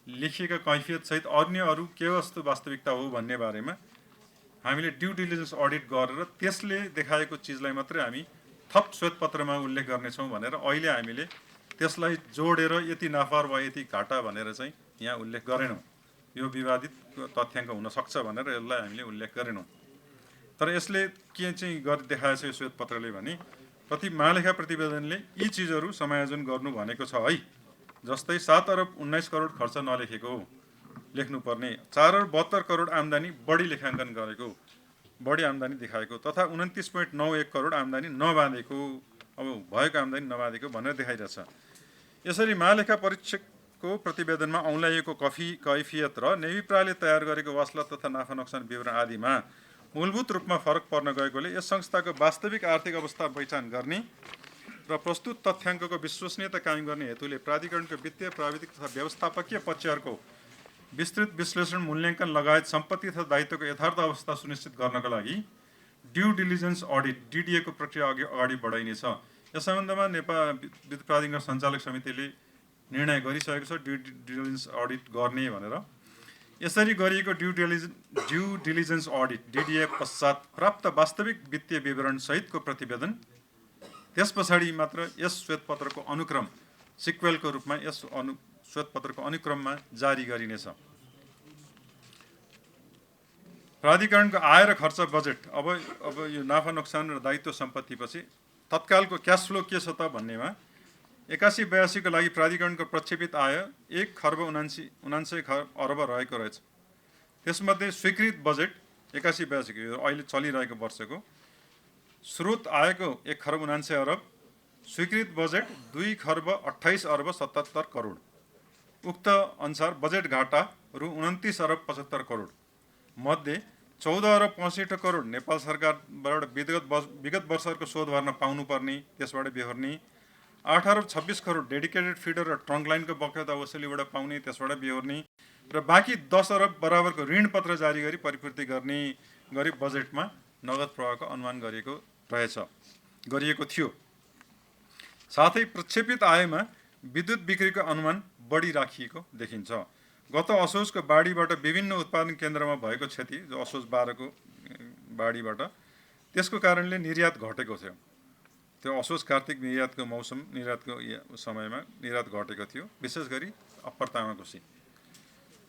लेखिएका कैफियतसहित अन्य अरू के कस्तो वास्तविकता हो भन्ने बारेमा हामीले ड्यु डिलिजेन्स अडिट गरेर त्यसले देखाएको चिजलाई मात्रै हामी थप श्वेतपत्रमा उल्लेख गर्नेछौँ भनेर अहिले हामीले त्यसलाई जोडेर यति नाफा वा यति घाटा भनेर चाहिँ यहाँ उल्लेख गरेनौँ। यो विवादित तथ्याङ्क हुन सक्छ भनेर यसलाई हामीले उल्लेख गरेनौँ। तर यसले के चाहिँ देखाएछ यो श्वेतपत्रले भने महालेखा प्रतिवेदनले यी चिजहरू समायोजन गर्नु भनेको छ है। जस्तै 7 अरब 19 करोड खर्च नलेखेको लेख्नुपर्ने, 4 अरब 72 करोड आम्दानी बढी लेखाङ्कन गरेको, बढी आम्दानी देखाएको तथा 29.91 करोड आम्दानी नबाँधेको, अब भएको आम्दानी नबाँधेको भनेर देखाइरहेछ। यसरी महालेखा परीक्षकको प्रतिवेदनमा औँल्याइएको कैफियत र नेविप्राले तयार गरेको वास्ला तथा नाफा नोक्सान विवरण आदिमा मूलभूत रूपमा फरक पर्न गएकोले यस संस्थाको वास्तविक आर्थिक अवस्था पहिचान गर्ने र प्रस्तुत तथ्याङ्कको विश्वसनीयता कायम गर्ने हेतुले प्राधिकरणको वित्तीय, प्राविधिक तथा व्यवस्थापकीय पक्षहरूको विस्तृत विश्लेषण, मूल्याङ्कन लगायत सम्पत्ति तथा दायित्वको यथार्थ अवस्था सुनिश्चित गर्नका लागि ड्यु डिलिजेन्स अडिट डिडिएको प्रक्रिया अगाडि बढाइनेछ। यस सम्बन्धमा नेपाल विद्युत प्राधिकरण सञ्चालक समितिले निर्णय गरिसकेको छ ड्यु डिलिजेन्स अडिट गर्ने भनेर। यसरी गरिएको ड्यु डिलिजेन्स अडिट डिडिए पश्चात प्राप्त वास्तविक वित्तीय विवरण सहितको प्रतिवेदन त्यस पछाडि मात्र यस श्वेतपत्रको अनुक्रम सिक्वेलको रूपमा यस श्वेतपत्रको अनुक्रममा जारी गरिनेछ। प्राधिकरणको आय र खर्च बजेट अब यो नाफा नोक्सान र दायित्व सम्पत्तिपछि तत्कालको क्यास फ्लो के छ त भन्नेमा 81-82 को लागि प्राधिकरणको प्रक्षेपित आय 1,79 अर्ब रहेको रहेछ। त्यसमध्ये स्वीकृत बजेट 81-82 को अहिले चलिरहेको वर्षको स्रोत आएको 1,79 अर्ब, स्वीकृत बजेट 2,28 अर्ब 77 करोड। उक्त अनुसार बजेट घाटा रु 29 अर्ब 75 करोड मध्ये 14 अर्ब 65 करोड नेपाल सरकारबाट विगत वर्षहरूको शोध भर्न पाउनुपर्ने, त्यसबाट बेहोर्ने, 8 अरब 26 करोड डेडिकेटेड फिडर र ट्रङ्क लाइनको बकायदा वसुलीबाट पाउने, त्यसबाट बेहोर्ने र बाँकी 10 अरब बराबरको ऋण पत्र जारी गरी परिपूर्ति गर्ने गरी बजेटमा नगद प्रवाहको अनुमान गरिएको थियो। साथै प्रक्षेपित आयमा विद्युत बिक्रीको अनुमान बढी राखिएको देखिन्छ। गत असोजको बाढीबाट विभिन्न उत्पादन केन्द्रमा भएको क्षति, जो असोज 12 को बाढीबाट, त्यसको कारणले निर्यात घटेको थियो। त्यो असोज कार्तिक निर्यातको समयमा निर्यात घटेको थियो, विशेष गरी अप्पर तामाकोसी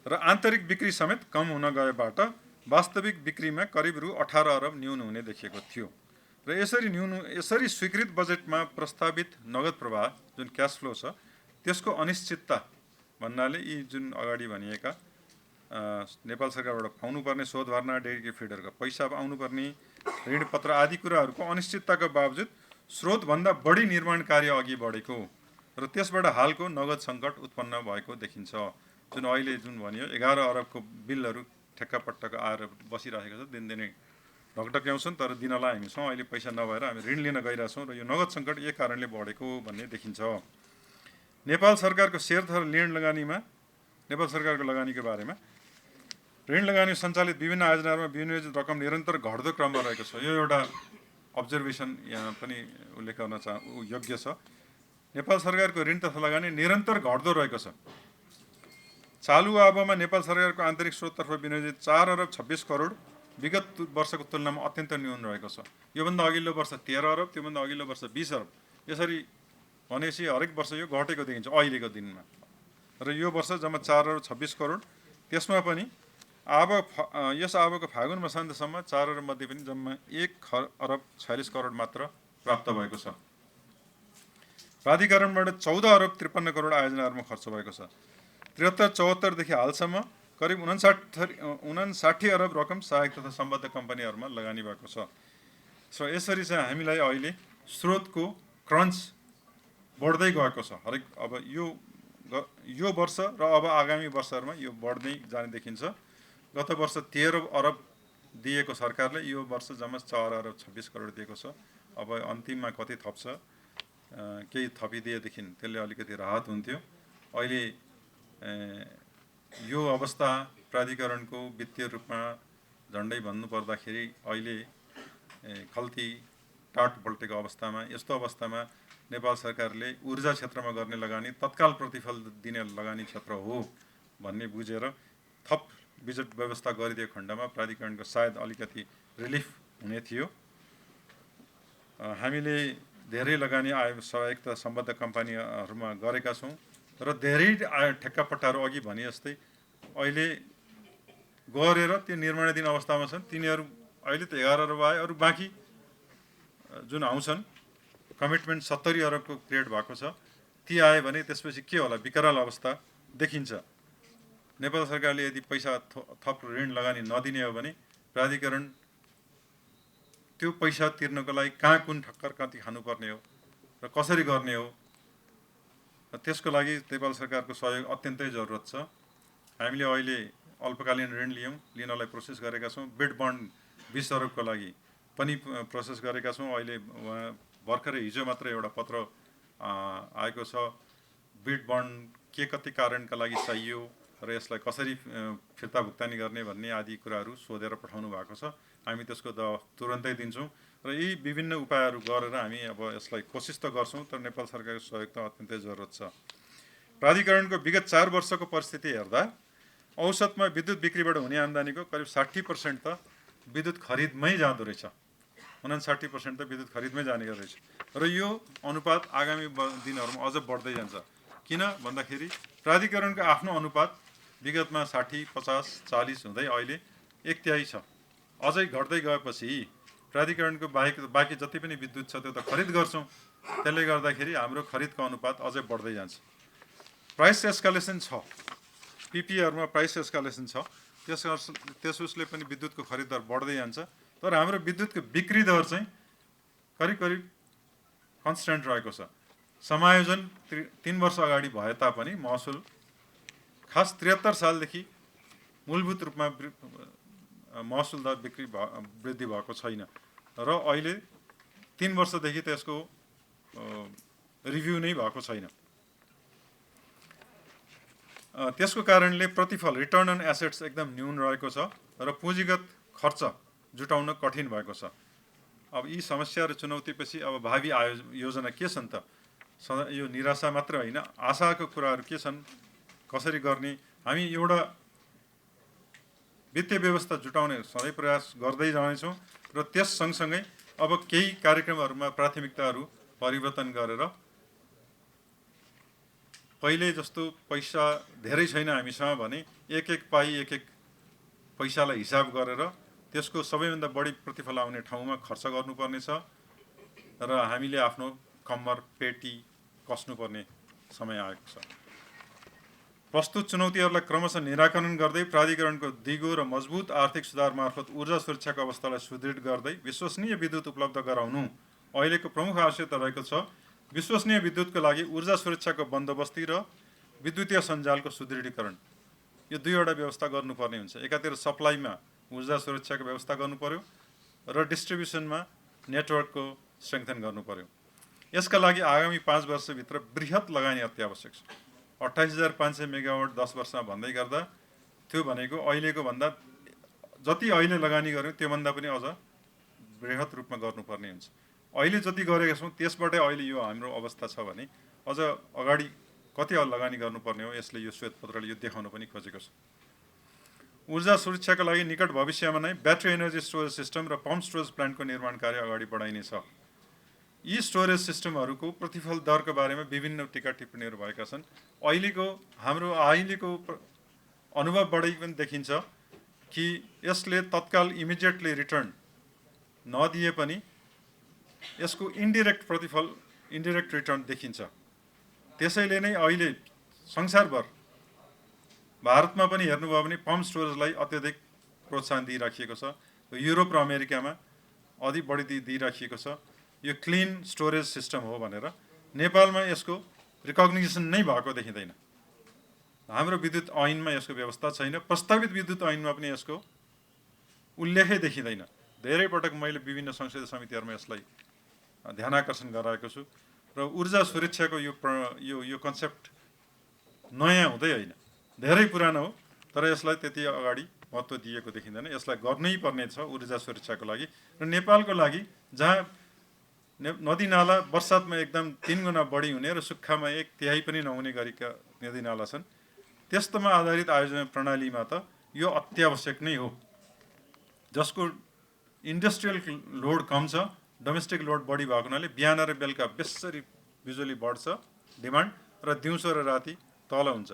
र आन्तरिक बिक्री समेत कम हुन गएबाट वास्तविक बिक्रीमा करिब रु 18 अरब न्यून हुने देखिएको थियो। र यसरी स्वीकृत बजेटमा प्रस्तावित नगद प्रवाह जुन क्यास फ्लो छ त्यसको अनिश्चितता भन्नाले यी जुन अगाडि भनिएका नेपाल सरकारबाट पाउनुपर्ने शोध भर्ना, डेडिकेटेड फिडरको पैसा आउनुपर्ने, ऋण पत्र आदि कुराहरूको अनिश्चितताको बावजुद स्रोतभन्दा बढी निर्माण कार्य अघि बढेको र त्यसबाट हालको नगद सङ्कट उत्पन्न भएको देखिन्छ। जुन अहिले जुन भनियो 11 अरबको बिलहरू ठेक्कापट्टाको आएर बसिरहेको छ, दिनदिनै ढकढक्याउँछन्, तर दिनलाई हामी छौँ। अहिले पैसा नभएर हामी ऋण लिन गइरहेछौँ र यो नगद सङ्कट यही कारणले बढेको भन्ने देखिन्छ। नेपाल सरकारको सेयर तथा ऋण लगानीमा नेपाल सरकारको लगानीको बारेमा ऋण लगानी सञ्चालित विभिन्न आयोजनाहरूमा विनियोजित रकम निरन्तर घट्दो क्रममा रहेको छ। यो एउटा अब्जर्भेसन यहाँ पनि उल्लेख गर्न योग्य छ। नेपाल सरकारको ऋण तथा लगानी निरन्तर घट्दो रहेको छ। चालु अवधिमा नेपाल सरकारको आन्तरिक स्रोततर्फ विनियोजित 4 अरब 26 करोड विगत वर्षको तुलनामा अत्यन्त न्यून रहेको छ। योभन्दा अघिल्लो वर्ष 13 अरब, त्योभन्दा अघिल्लो वर्ष 20 अरब, यसरी भनेपछि हरेक वर्ष यो घटेको देखिन्छ अहिलेको दिनमा। र यो वर्ष जम्मा 4 अरब 26 करोड, त्यसमा पनि यस आबको फागुन मसान्तसम्म 4 अरब मध्ये पनि जम्मा 1 अरब 46 करोड मात्र प्राप्त भएको छ। प्राधिकरणबाट 14 अरब 53 करोड आयोजनाहरूमा खर्च भएको छ। 73-74 देखि हालसम्म करिब 59 अरब रकम सहायक तथा सम्बद्ध कम्पनीहरूमा लगानी भएको छ। सो यसरी चाहिँ हामीलाई अहिले स्रोतको क्रन्च बढ्दै गएको छ। हरेक अब यो वर्ष र अब आगामी वर्षहरूमा यो बढ्दै जाने देखिन्छ। गत वर्ष 13 अरब दिएको सरकारले यो वर्ष जम्मा 4 अरब 26 करोड दिएको छ। अब अन्तिममा कति थप्छ केही थपिदिएदेखि त्यसले अलिकति राहत हुन्थ्यो। अहिले यो अवस्था प्राधिकरणको वित्तीय रूपमा झन्डै भन्नुपर्दाखेरि अहिले खल्ती टाट पल्टेको अवस्थामा, यस्तो अवस्थामा नेपाल सरकारले ऊर्जा क्षेत्रमा गर्ने लगानी तत्काल प्रतिफल दिने लगानी क्षेत्र हो भन्ने बुझेर थप बजेट व्यवस्था गरिदिएको खण्डमा प्राधिकरणको सायद अलिकति रिलिफ हुने थियो। हामीले धेरै लगानी आय सहायक तथा सम्बद्ध कम्पनीहरूमा गरेका छौँ र धेरै ठेक्कापट्टाहरू अघि भने जस्तै अहिले गरेर त्यो निर्माणाधीन अवस्थामा छन्। तिनीहरू अहिले त 11 अरब आए, अरू बाँकी जुन आउँछन् कमिटमेन्ट 70 अरबको क्रिएट भएको छ, ती आए भने त्यसपछि के होला, विकराल अवस्था देखिन्छ। नेपाल सरकारले यदि पैसा थप ऋण लगानी नदिने हो भने प्राधिकरण त्यो पैसा तिर्नको लागि कहाँ कुन ठक्कर कति खानुपर्ने हो र कसरी गर्ने हो, त्यसको लागि नेपाल सरकारको सहयोग अत्यन्तै जरुरत छ। हामीले अहिले अल्पकालीन ऋण लिनलाई प्रोसेस गरेका छौँ। बिड बन्ड 20 अरबको लागि पनि प्रोसेस गरेका छौँ। अहिले भर्खरै हिजो मात्र एउटा पत्र आएको छ। बिड बन्ड के कति कारणका लागि चाहियो र यसलाई कसरी फिर्ता भुक्तानी गर्ने भन्ने आदि कुराहरू सोधेर पठाउनु भएको छ। हामी त्यसको तुरन्तै दिन्छौँ र यी विभिन्न उपायहरू गरेर हामी अब यसलाई कोसिस त गर्छौँ, तर नेपाल सरकारको सहयोग त अत्यन्तै जरुरत छ। प्राधिकरणको विगत 4 वर्षको परिस्थिति हेर्दा औसतमा विद्युत बिक्रीबाट हुने आम्दानीको करिब 60% त विद्युत खरिदमै जाँदो रहेछ। 59% त विद्युत खरिदमै जाने रहेछ र यो अनुपात आगामी दिनहरूमा अझ बढ्दै जान्छ। किन भन्दाखेरि प्राधिकरणको आफ्नो अनुपात विगतमा 60, 50, 40 हुँदै अहिले 1/3 छ। अझै घट्दै गएपछि प्राधिकरणको बाँकी जति पनि विद्युत छ त्यो त खरिद गर्छौँ। त्यसले गर्दाखेरि हाम्रो खरिदको अनुपात अझै बढ्दै जान्छ। प्राइस एस्कालेसन छ, पिपिएहरूमा प्राइस एस्कालेसन छ, त्यस उसले पनि विद्युतको खरिद दर बढ्दै जान्छ। तर हाम्रो विद्युतको बिक्री दर चाहिँ करिब कन्स्ट्यान्ट रहेको छ। समायोजन 3 वर्ष अगाडि भए तापनि महसुल खास 73 सालदेखि मूलभूत रूपमा महसुल दर वृद्धि भएको छैन र अहिले 3 वर्षदेखि त्यसको रिभ्यू नै भएको छैन। त्यसको कारणले प्रतिफल रिटर्न अन एसेट्स एकदम न्यून रहेको छ र पुँजीगत खर्च जुटाउन कठिन भएको छ। अब यी समस्या र चुनौतीपछि अब भावी योजना के छन् त? यो निराशा मात्र होइन, आशाको कुराहरू के छन्, कसरी गर्ने? हामी एउटा वित्तीय व्यवस्था जुटाउने सधैँ प्रयास गर्दै जानेछौँ र त्यस सँगसँगै अब केही कार्यक्रमहरूमा प्राथमिकताहरू परिवर्तन गरेर पहिले जस्तो पैसा धेरै छैन हामीसँग भने एक पाइ एक पैसालाई हिसाब गरेर त्यसको सबैभन्दा बढी प्रतिफल आउने ठाउँमा खर्च गर्नुपर्ने छ र हामीले आफ्नो कम्मर पेटी कस्नुपर्ने समय आएको छ। प्रस्तुत चुनौतीहरूलाई क्रमशः निराकरण गर्दै प्राधिकरणको दिगो र मजबुत आर्थिक सुधार मार्फत ऊर्जा सुरक्षाको अवस्थालाई सुदृढ गर्दै विश्वसनीय विद्युत उपलब्ध गराउनु अहिलेको प्रमुख आवश्यकता रहेको छ। विश्वसनीय विद्युतको लागि ऊर्जा सुरक्षाको बन्दोबस्ती र विद्युतीय सञ्जालको सुदृढीकरण, यो दुईवटा व्यवस्था गर्नुपर्ने हुन्छ। एकातिर सप्लाईमा ऊर्जा सुरक्षाको व्यवस्था गर्नु पर्यो र डिस्ट्रिब्युसनमा नेटवर्कको स्ट्रेङ्थन गर्नु पर्यो। यसका लागि आगामी 5 वर्षभित्र बृहत लगानी अति आवश्यक छ। 28,500 मेगावाट 10 वर्षमा भन्दै गर्दा त्यो भनेको अहिलेको भन्दा जति अहिले लगानी गर्यौँ त्योभन्दा पनि अझ बृहत रूपमा गर्नुपर्ने हुन्छ। अहिले जति गरेका छौँ त्यसबाटै अहिले यो हाम्रो अवस्था छ भने अझ अगाडि कति लगानी गर्नुपर्ने हो, यसले यो श्वेतपत्रले यो देखाउन पनि खोजेको छ। ऊर्जा सुरक्षाका लागि निकट भविष्यमा नै ब्याट्री एनर्जी स्टोरेज सिस्टम र पम्प स्टोरेज प्लान्टको निर्माण कार्य अगाडि बढाइनेछ। यी स्टोरेज सिस्टमहरूको प्रतिफल दरको बारेमा विभिन्न टिका टिप्पणीहरू भएका छन्। हाम्रो अहिलेको अनुभवबाटै पनि देखिन्छ कि यसले तत्काल इमिडिएटली रिटर्न नदिए पनि यसको इन्डिरेक्ट प्रतिफल, इन्डिरेक्ट रिटर्न देखिन्छ। त्यसैले नै अहिले संसारभर, भारतमा पनि हेर्नुभयो भने पम्प स्टोरेजलाई अत्यधिक प्रोत्साहन दिइराखिएको छ। युरोप र अमेरिकामा अधिक बढी दिइराखिएको छ। यो क्लिन स्टोरेज सिस्टम हो भनेर। नेपालमा यसको रिकग्निसन नै भएको देखिँदैन। हाम्रो विद्युत ऐनमा यसको व्यवस्था छैन। प्रस्तावित विद्युत ऐनमा पनि यसको उल्लेखै देखिँदैन। धेरै पटक मैले विभिन्न संसदीय समितिहरूमा यसलाई ध्यानाकर्षण गराएको छु र ऊर्जा सुरक्षाको यो कन्सेप्ट नयाँ हुँदै होइन, धेरै पुरानो हो, तर यसलाई त्यति अगाडि महत्त्व दिएको देखिँदैन। यसलाई गर्नै पर्ने छ ऊर्जा सुरक्षाको लागि। र नेपालको लागि जहाँ नदी नाला वर्षातमा एकदम 3 गुणा बढी हुने र सुक्खामा 1/3 पनि नहुने गरेका नदी नाला छन्, त्यस्तोमा आधारित आयोजना प्रणालीमा त यो अत्यावश्यक नै हो, जसको इन्डस्ट्रियल लोड कम छ, डोमेस्टिक लोड बढी भएको हुनाले बिहान र बेलुका बेसरी बिजुली बढ्छ डिमान्ड, र दिउँसो र राति तल हुन्छ।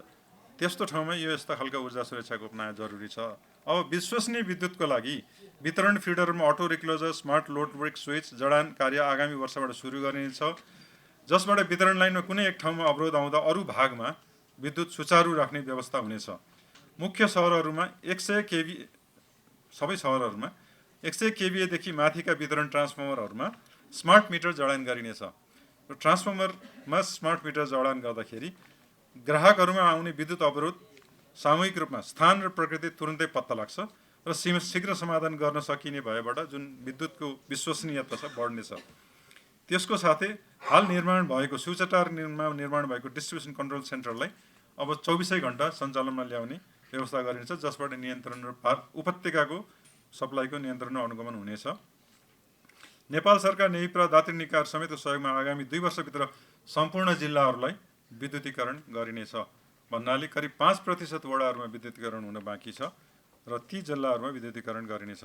त्यस्तो ठाउँमा यो यस्ता खालका ऊर्जा सुरक्षाको अपनाउन जरुरी छ। अब विश्वसनीय विद्युतको लागि वितरण फिडरमा auto recloser, smart load break switch जडान कार्य आगामी वर्षबाट सुरु गरिनेछ, जसबाट वितरण लाइनमा कुनै एक ठाउँमा अवरोध आउँदा अरू भागमा विद्युत सुचारू राख्ने व्यवस्था हुनेछ। मुख्य सहरहरूमा 100 केभी, सबै सहरहरूमा 100 केभीदेखि माथिका वितरण ट्रान्सफर्मरहरूमा स्मार्ट मिटर जडान गरिनेछ। र ट्रान्सफर्मरमा स्मार्ट मिटर जडान गर्दाखेरि ग्राहकहरूमा आउने विद्युत अवरोध सामूहिक रूपमा स्थान र प्रकृति तुरुन्तै पत्ता लाग्छ र शीघ्र समाधान गर्न सकिने भएबाट जुन विद्युतको विश्वसनीयता छ बढ्नेछ। त्यसको साथै हाल निर्माण भएको शिवचट्टारमा निर्माण भएको डिस्ट्रिब्युसन कन्ट्रोल सेन्टरलाई अब 24 घण्टा सञ्चालनमा ल्याउने व्यवस्था गरिनेछ, जसबाट नियन्त्रण र उपत्यकाको सप्लाईको नियन्त्रण र अनुगमन हुनेछ। नेपाल सरकार नेविप्रा दात्री निकाय समेतको सहयोगमा आगामी 2 वर्षभित्र सम्पूर्ण जिल्लाहरूलाई विद्युतीकरण गरिनेछ भन्नाले करिब 5% वडाहरूमा विद्युतीकरण हुन बाँकी छ र ती जिल्लाहरूमा विद्युतीकरण गरिनेछ।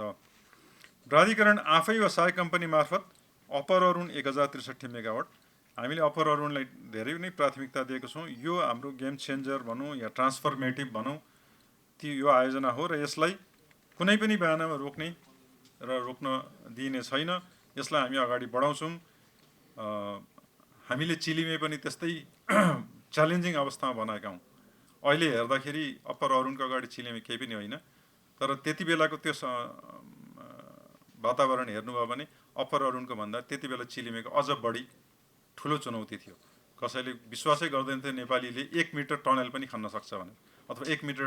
प्राधिकरण आफै वा सहायक कम्पनी मार्फत अप्पर अरुण 1063 मेगावाट, हामीले अप्पर अरुणलाई धेरै नै प्राथमिकता दिएको छौँ। यो हाम्रो गेम चेन्जर भनौँ या ट्रान्सफर्मेटिभ भनौँ, यो आयोजना हो र यसलाई कुनै पनि बहानामा रोक्ने र रोक्न दिइने छैन। यसलाई हामी अगाडि बढाउँछौँ। हामीले चिलिमे पनि त्यस्तै च्यालेन्जिङ अवस्थामा बनाएका हौँ। अहिले हेर्दाखेरि अप्पर अरुणको अगाडि चिलिमे केही पनि होइन, तर त्यति बेलाको त्यो वातावरण हेर्नुभयो भने अप्पर अरुणको भन्दा त्यति बेला चिलिमेको अझ बढी ठुलो चुनौती थियो। कसैले विश्वासै गर्दैन थियो नेपालीले 1 मिटर टनल पनि खन्न सक्छ भनेर, अथवा 1 मिटर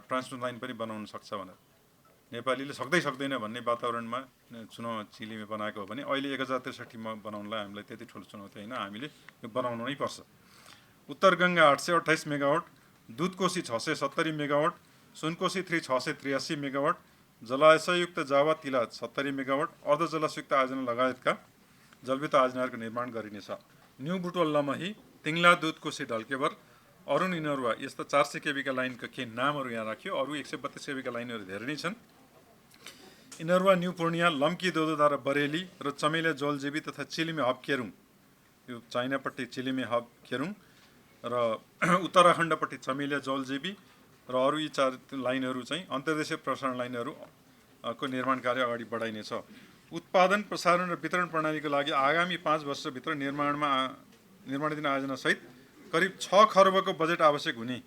ट्रान्समिसन लाइन पनि बनाउन सक्छ भनेर। नेपालीले सक्दैन भन्ने वातावरणमा चिलिमे बनाएको हो भने अहिले 1063 बनाउनलाई हामीलाई त्यति ठुलो चुनौती होइन, हामीले यो बनाउनु नै पर्छ। Uttar Ganga 828 megawatt, Dudhkoshi 670 megawatt, Sunkoshi 3 683 megawatt, जलाशययुक्त जावा तिला 70 मेगावाट, अर्धजलाशयुक्त आयोजना लगायतका जलविद्युत आयोजनाहरूको निर्माण गरिनेछ। न्यू बुटवल लमही, तिङ्ला, दुधकोशी, ढल्केवर, अरुण इनरुवा यस्ता 400 केबीका लाइनका केही नामहरू यहाँ राखियो। अरू 132 केबीका लाइनहरू धेरै नै छन्। इनरुवा, न्यू पूर्णिया, लम्की, दोदोधारा, बरेली र चमेलिया जलजीबी तथा चिलिमे हब केरुङ, यो चाइनापट्टि चिलिमे हब केरुङ र उत्तराखण्डपट्टि चमेलिया जलजीबी र अरू यी 4 लाइनहरू चाहिँ अन्तर्देशीय प्रसारण लाइनहरू को निर्माण कार्य अगाडि बढाइनेछ। उत्पादन, प्रसारण र वितरण प्रणालीको लागि आगामी 5 वर्षभित्र निर्माणाधीन आयोजनासहित करिब 6 खरबको बजेट आवश्यक हुने,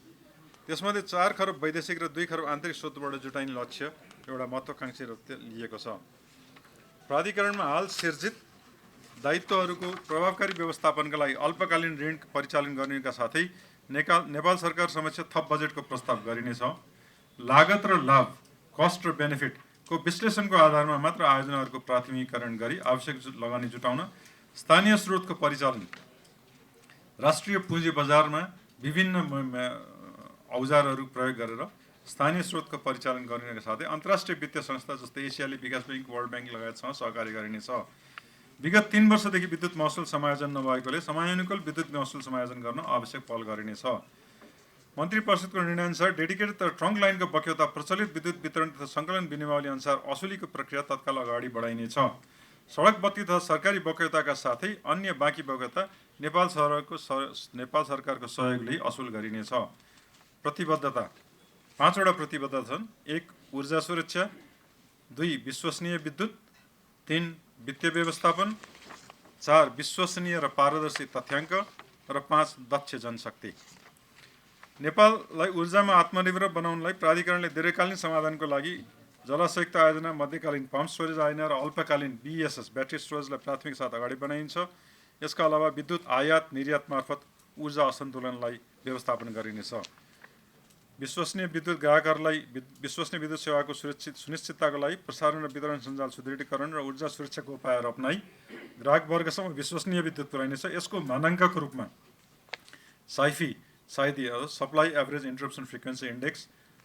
त्यसमध्ये 4 खरब वैदेशिक र 2 खरब आन्तरिक स्रोतबाट जुटाइने लक्ष्य एउटा महत्त्वाकांक्षी लिएको छ। प्राधिकरणमा हाल सिर्जित दायित्वहरूको प्रभावकारी व्यवस्थापनका लागि अल्पकालीन ऋण परिचालन गर्नेका साथै नेपाल सरकार समक्ष थप बजेटको प्रस्ताव गरिनेछ। लागत र लाभ, कस्ट र बेनिफिटको विश्लेषणको आधारमा मात्र आयोजनाहरूको प्राथमिकीकरण गरी आवश्यक लगानी जुटाउन, स्थानीय स्रोतको परिचालन, राष्ट्रिय पुँजी बजारमा विभिन्न औजारहरू प्रयोग गरेर स्थानीय स्रोतको परिचालन गरिनेका साथै अन्तर्राष्ट्रिय वित्तीय संस्था जस्तै एसियाली विकास ब्याङ्क, वर्ल्ड ब्याङ्क लगायतसँग सहकार्य गरिनेछ। विगत 3 वर्षदेखि विद्युत महसुल समायोजन नभएकोले समयानुकूल विद्युत महसुल समायोजन गर्न आवश्यक पहल गरिनेछ। मन्त्री परिषदको निर्णयअनुसार डेडिकेटेड तर ट्रङ्क लाइनको बक्यौता प्रचलित विद्युत वितरण तथा सङ्कलन विनियमावली अनुसार असुलीको प्रक्रिया तत्काल अगाडि बढाइनेछ। सडक बत्ती तथा सरकारी बक्यौताका साथै अन्य बाँकी बक्यौता नेपाल सरकारको सहयोगले असुल गरिनेछ। प्रतिबद्धता 5 वटा प्रतिबद्धता छन्। 1 ऊर्जा सुरक्षा, 2 विश्वसनीय विद्युत, 3 वित्तीय व्यवस्थापन, 4 विश्वसनीय र पारदर्शी तथ्याङ्क र 5 दक्ष जनशक्ति। नेपाललाई ऊर्जामा आत्मनिर्भर बनाउनलाई प्राधिकरणले दीर्घकालीन समाधानको लागि जलाशयुक्त आयोजना, मध्यकालीन पम्प स्टोरेज आयोजना र अल्पकालीन BESS ब्याट्री स्टोरेजलाई प्राथमिक साथ अगाडि बनाइन्छ। यसका अलावा विद्युत आयात निर्यात मार्फत ऊर्जा असन्तुलनलाई व्यवस्थापन गरिनेछ। विश्वसनीय विद्युत ग्राहकहरूलाई विश्वसनीय विद्युत सेवाको सुनिश्चितताको लागि प्रसारण र वितरण सञ्जाल सुदृढीकरण र ऊर्जा सुरक्षाको उपायहरू अपनाई ग्राहक वर्गसम्म विश्वसनीय विद्युत पुर्याइनेछ। यसको मानाङ्कको रूपमा SAIFI supply average interruption frequency index,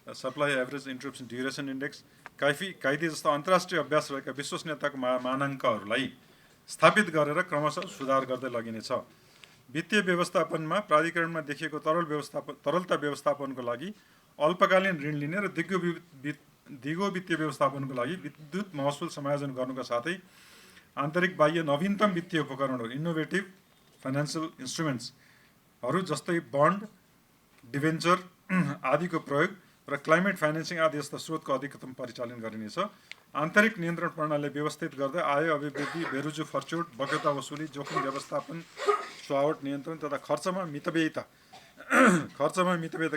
supply average interruption duration index, CAIDI जस्ता अन्तर्राष्ट्रिय अभ्यास रहेका विश्वसनीयताको मानाङ्कहरूलाई स्थापित गरेर क्रमशः सुधार गर्दै लगिनेछ। वित्तीय व्यवस्थापनमा प्राधिकरणमा देखिएको तरलता व्यवस्थापनको लागि अल्पकालीन ऋण लिने र दिगो वित्तीय व्यवस्थापनको लागि विद्युत महसुल समायोजन गर्नुका साथै आन्तरिक बाह्य नवीनतम वित्तीय उपकरणहरू इनोभेटिभ फाइनेन्सियल इन्स्ट्रुमेन्ट्सहरू जस्तै बन्ड, डिभेन्चर आदिको प्रयोग र क्लाइमेट फाइनेन्सिङ आदि जस्ता स्रोतको अधिकतम परिचालन गरिनेछ। आन्तरिक नियन्त्रण प्रणालीलाई व्यवस्थित गर्दै आय अभिवृद्धि, बेरुजु फर्चौट, बक्यौता वसुली, जोखिम व्यवस्थापन, स्वावट नियन्त्रण तथा खर्चमा मितव्ययिता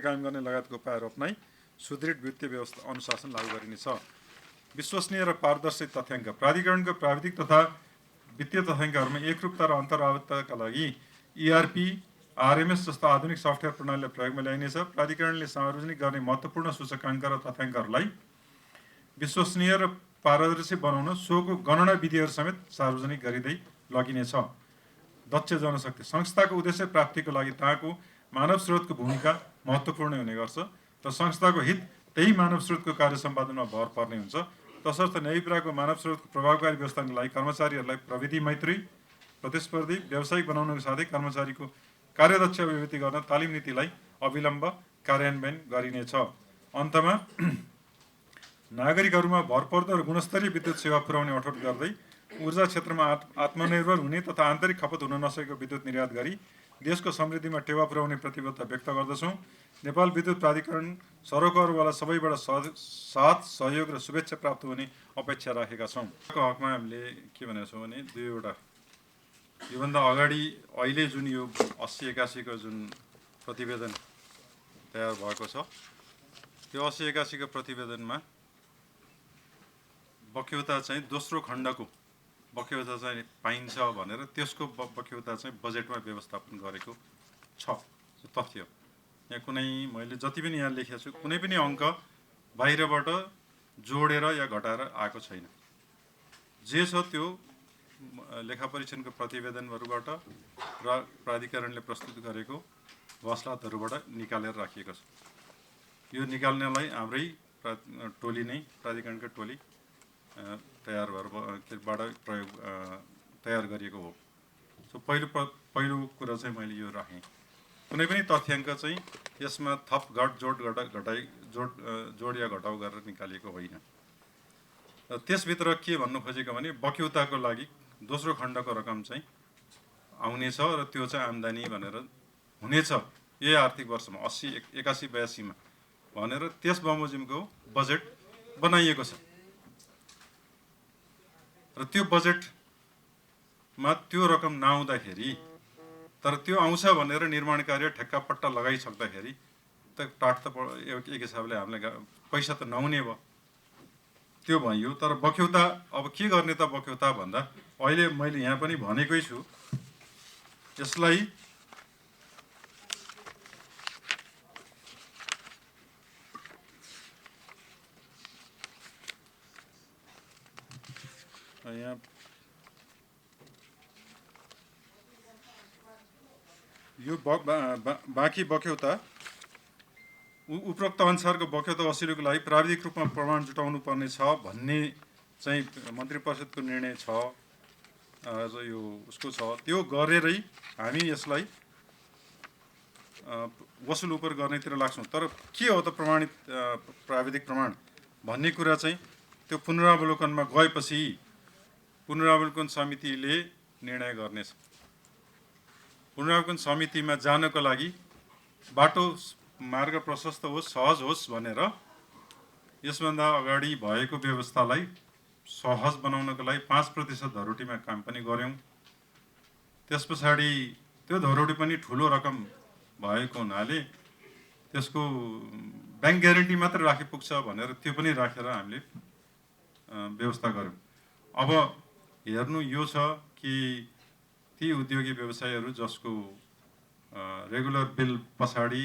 कायम गर्ने लगायतको उपायहरू अपनाई सुदृढ वित्तीय व्यवस्था अनुशासन लागू गरिनेछ। विश्वसनीय र पारदर्शी तथ्याङ्क प्राधिकरणको प्राविधिक तथा वित्तीय तथ्याङ्कहरूमा एकरूपता र अन्तर्वार्ताका लागि ERP, RMS जस्ता आधुनिक सफ्टवेयर प्रणालीलाई प्रयोगमा ल्याइनेछ। प्राधिकरणले सार्वजनिक गर्ने महत्त्वपूर्ण सूचकाङ्क र तथ्याङ्कहरूलाई विश्वसनीय र पारदर्शी बनाउन सोको गणना विधिहरू समेत सार्वजनिक गरिँदै लगिनेछ। दक्ष जनशक्ति संस्थाको उद्देश्य प्राप्तिको लागि त्यहाँको मानव स्रोतको भूमिका महत्त्वपूर्ण हुने गर्छ र संस्थाको हित त्यही मानव स्रोतको कार्य सम्पादनमा भर पर्ने हुन्छ। तसर्थ न्यायिकताको मानव स्रोतको प्रभावकारी व्यवस्थापनको लागि कर्मचारीहरूलाई प्रविधि मैत्री, प्रतिस्पर्धी, व्यावसायिक बनाउनुको साथै कर्मचारीको कार्यदक्ष अभिवृद्धि गर्न तालिम नीतिलाई अविलम्ब कार्यान्वयन गरिनेछ। अन्तमा नागरिकहरूमा भरपर्दो र गुणस्तरीय विद्युत सेवा पुर्याउने अठोट गर्दै ऊर्जा क्षेत्रमा आत्मनिर्भर हुने तथा आन्तरिक खपत हुन नसकेको विद्युत निर्यात गरी देशको समृद्धिमा टेवा पुर्याउने प्रतिबद्धता व्यक्त गर्दछौँ। नेपाल विद्युत प्राधिकरण सरोकारवाला सबैबाट साथ सहयोग र शुभेच्छा प्राप्त हुने अपेक्षा राखेका छौँ। हकमा हामीले के भनेको छौँ भने दुईवटा योभन्दा अगाडि अहिले जुन यो 80-81 को जुन प्रतिवेदन तयार भएको छ त्यो 80-81 को प्रतिवेदनमा बक्यौता चाहिँ दोस्रो खण्डको बक्यौता चाहिँ पाइन्छ भनेर त्यसको बक्यौता चाहिँ बजेटमा व्यवस्थापन गरेको छ तथ्य। यहाँ कुनै मैले जति पनि यहाँ लेखेको छु कुनै पनि अङ्क बाहिरबाट जोडेर या घटाएर आएको छैन। जे छ त्यो लेखापरीक्षणको प्रतिवेदनहरूबाट र प्राधिकरणले प्रस्तुत गरेको वसलातहरूबाट निकालेर राखिएको छ। यो निकाल्नलाई हाम्रै टोली नै प्राधिकरणको टोली तयार भएरबाट तयार गरिएको हो। सो पहिलो कुरा चाहिँ मैले यो राखेँ। कुनै पनि तथ्याङ्क चाहिँ यसमा थप जोड या घटाउ गरेर निकालिएको होइन। त्यसभित्र के भन्नु खोजेको भने बक्यौताको लागि दोस्रो खण्डको रकम चाहिँ आउनेछ र त्यो चाहिँ आम्दानी भनेर हुनेछ यही आर्थिक वर्षमा 81-82 मा भनेर त्यस बमोजिमको बजेट बनाइएको छ र त्यो बजेटमा त्यो रकम नआउँदाखेरि तर त्यो आउँछ भनेर निर्माण कार्य ठेक्कापट्टा लगाइसक्दाखेरि त टाट त एक हिसाबले हामीलाई पैसा त नहुने भयो त्यो भयो। तर बक्यौता अब के गर्ने त बक्यौता भन्दा अहिले मैले यहाँ पनि भनेकै छु यसलाई यहाँ यो बाँकी बक्यौता उपरोक्त अनुसारको बक्यौता वसुलीको लागि प्राविधिक रूपमा प्रमाण जुटाउनु पर्ने छ भन्ने चाहिँ मन्त्री परिषदको निर्णय छ यो उसको छ। त्यो गरेरै हामी यसलाई वसुल उपर गर्नेतिर लाग्छौँ। तर के हो त प्रमाणित प्राविधिक प्रमाण भन्ने कुरा चाहिँ त्यो पुनरावलोकनमा गएपछि पुनरावलोकन समितिले निर्णय गर्नेछ। पुनरावलोकन समितिमा जानको लागि बाटो मार्ग प्रशस्त होस्, सहज होस् भनेर यसभन्दा अगाडि भएको व्यवस्थालाई सहज बनाउनको लागि 5% धरोटीमा काम पनि गऱ्यौँ। त्यस पछाडि त्यो धरोटी पनि ठुलो रकम भएको हुनाले त्यसको ब्याङ्क ग्यारेन्टी मात्र राखी पुग्छ भनेर त्यो पनि राखेर हामीले व्यवस्था गऱ्यौँ। अब हेर्नु यो छ कि ती उद्योगी व्यवसायीहरू जसको रेगुलर बिल पछाडि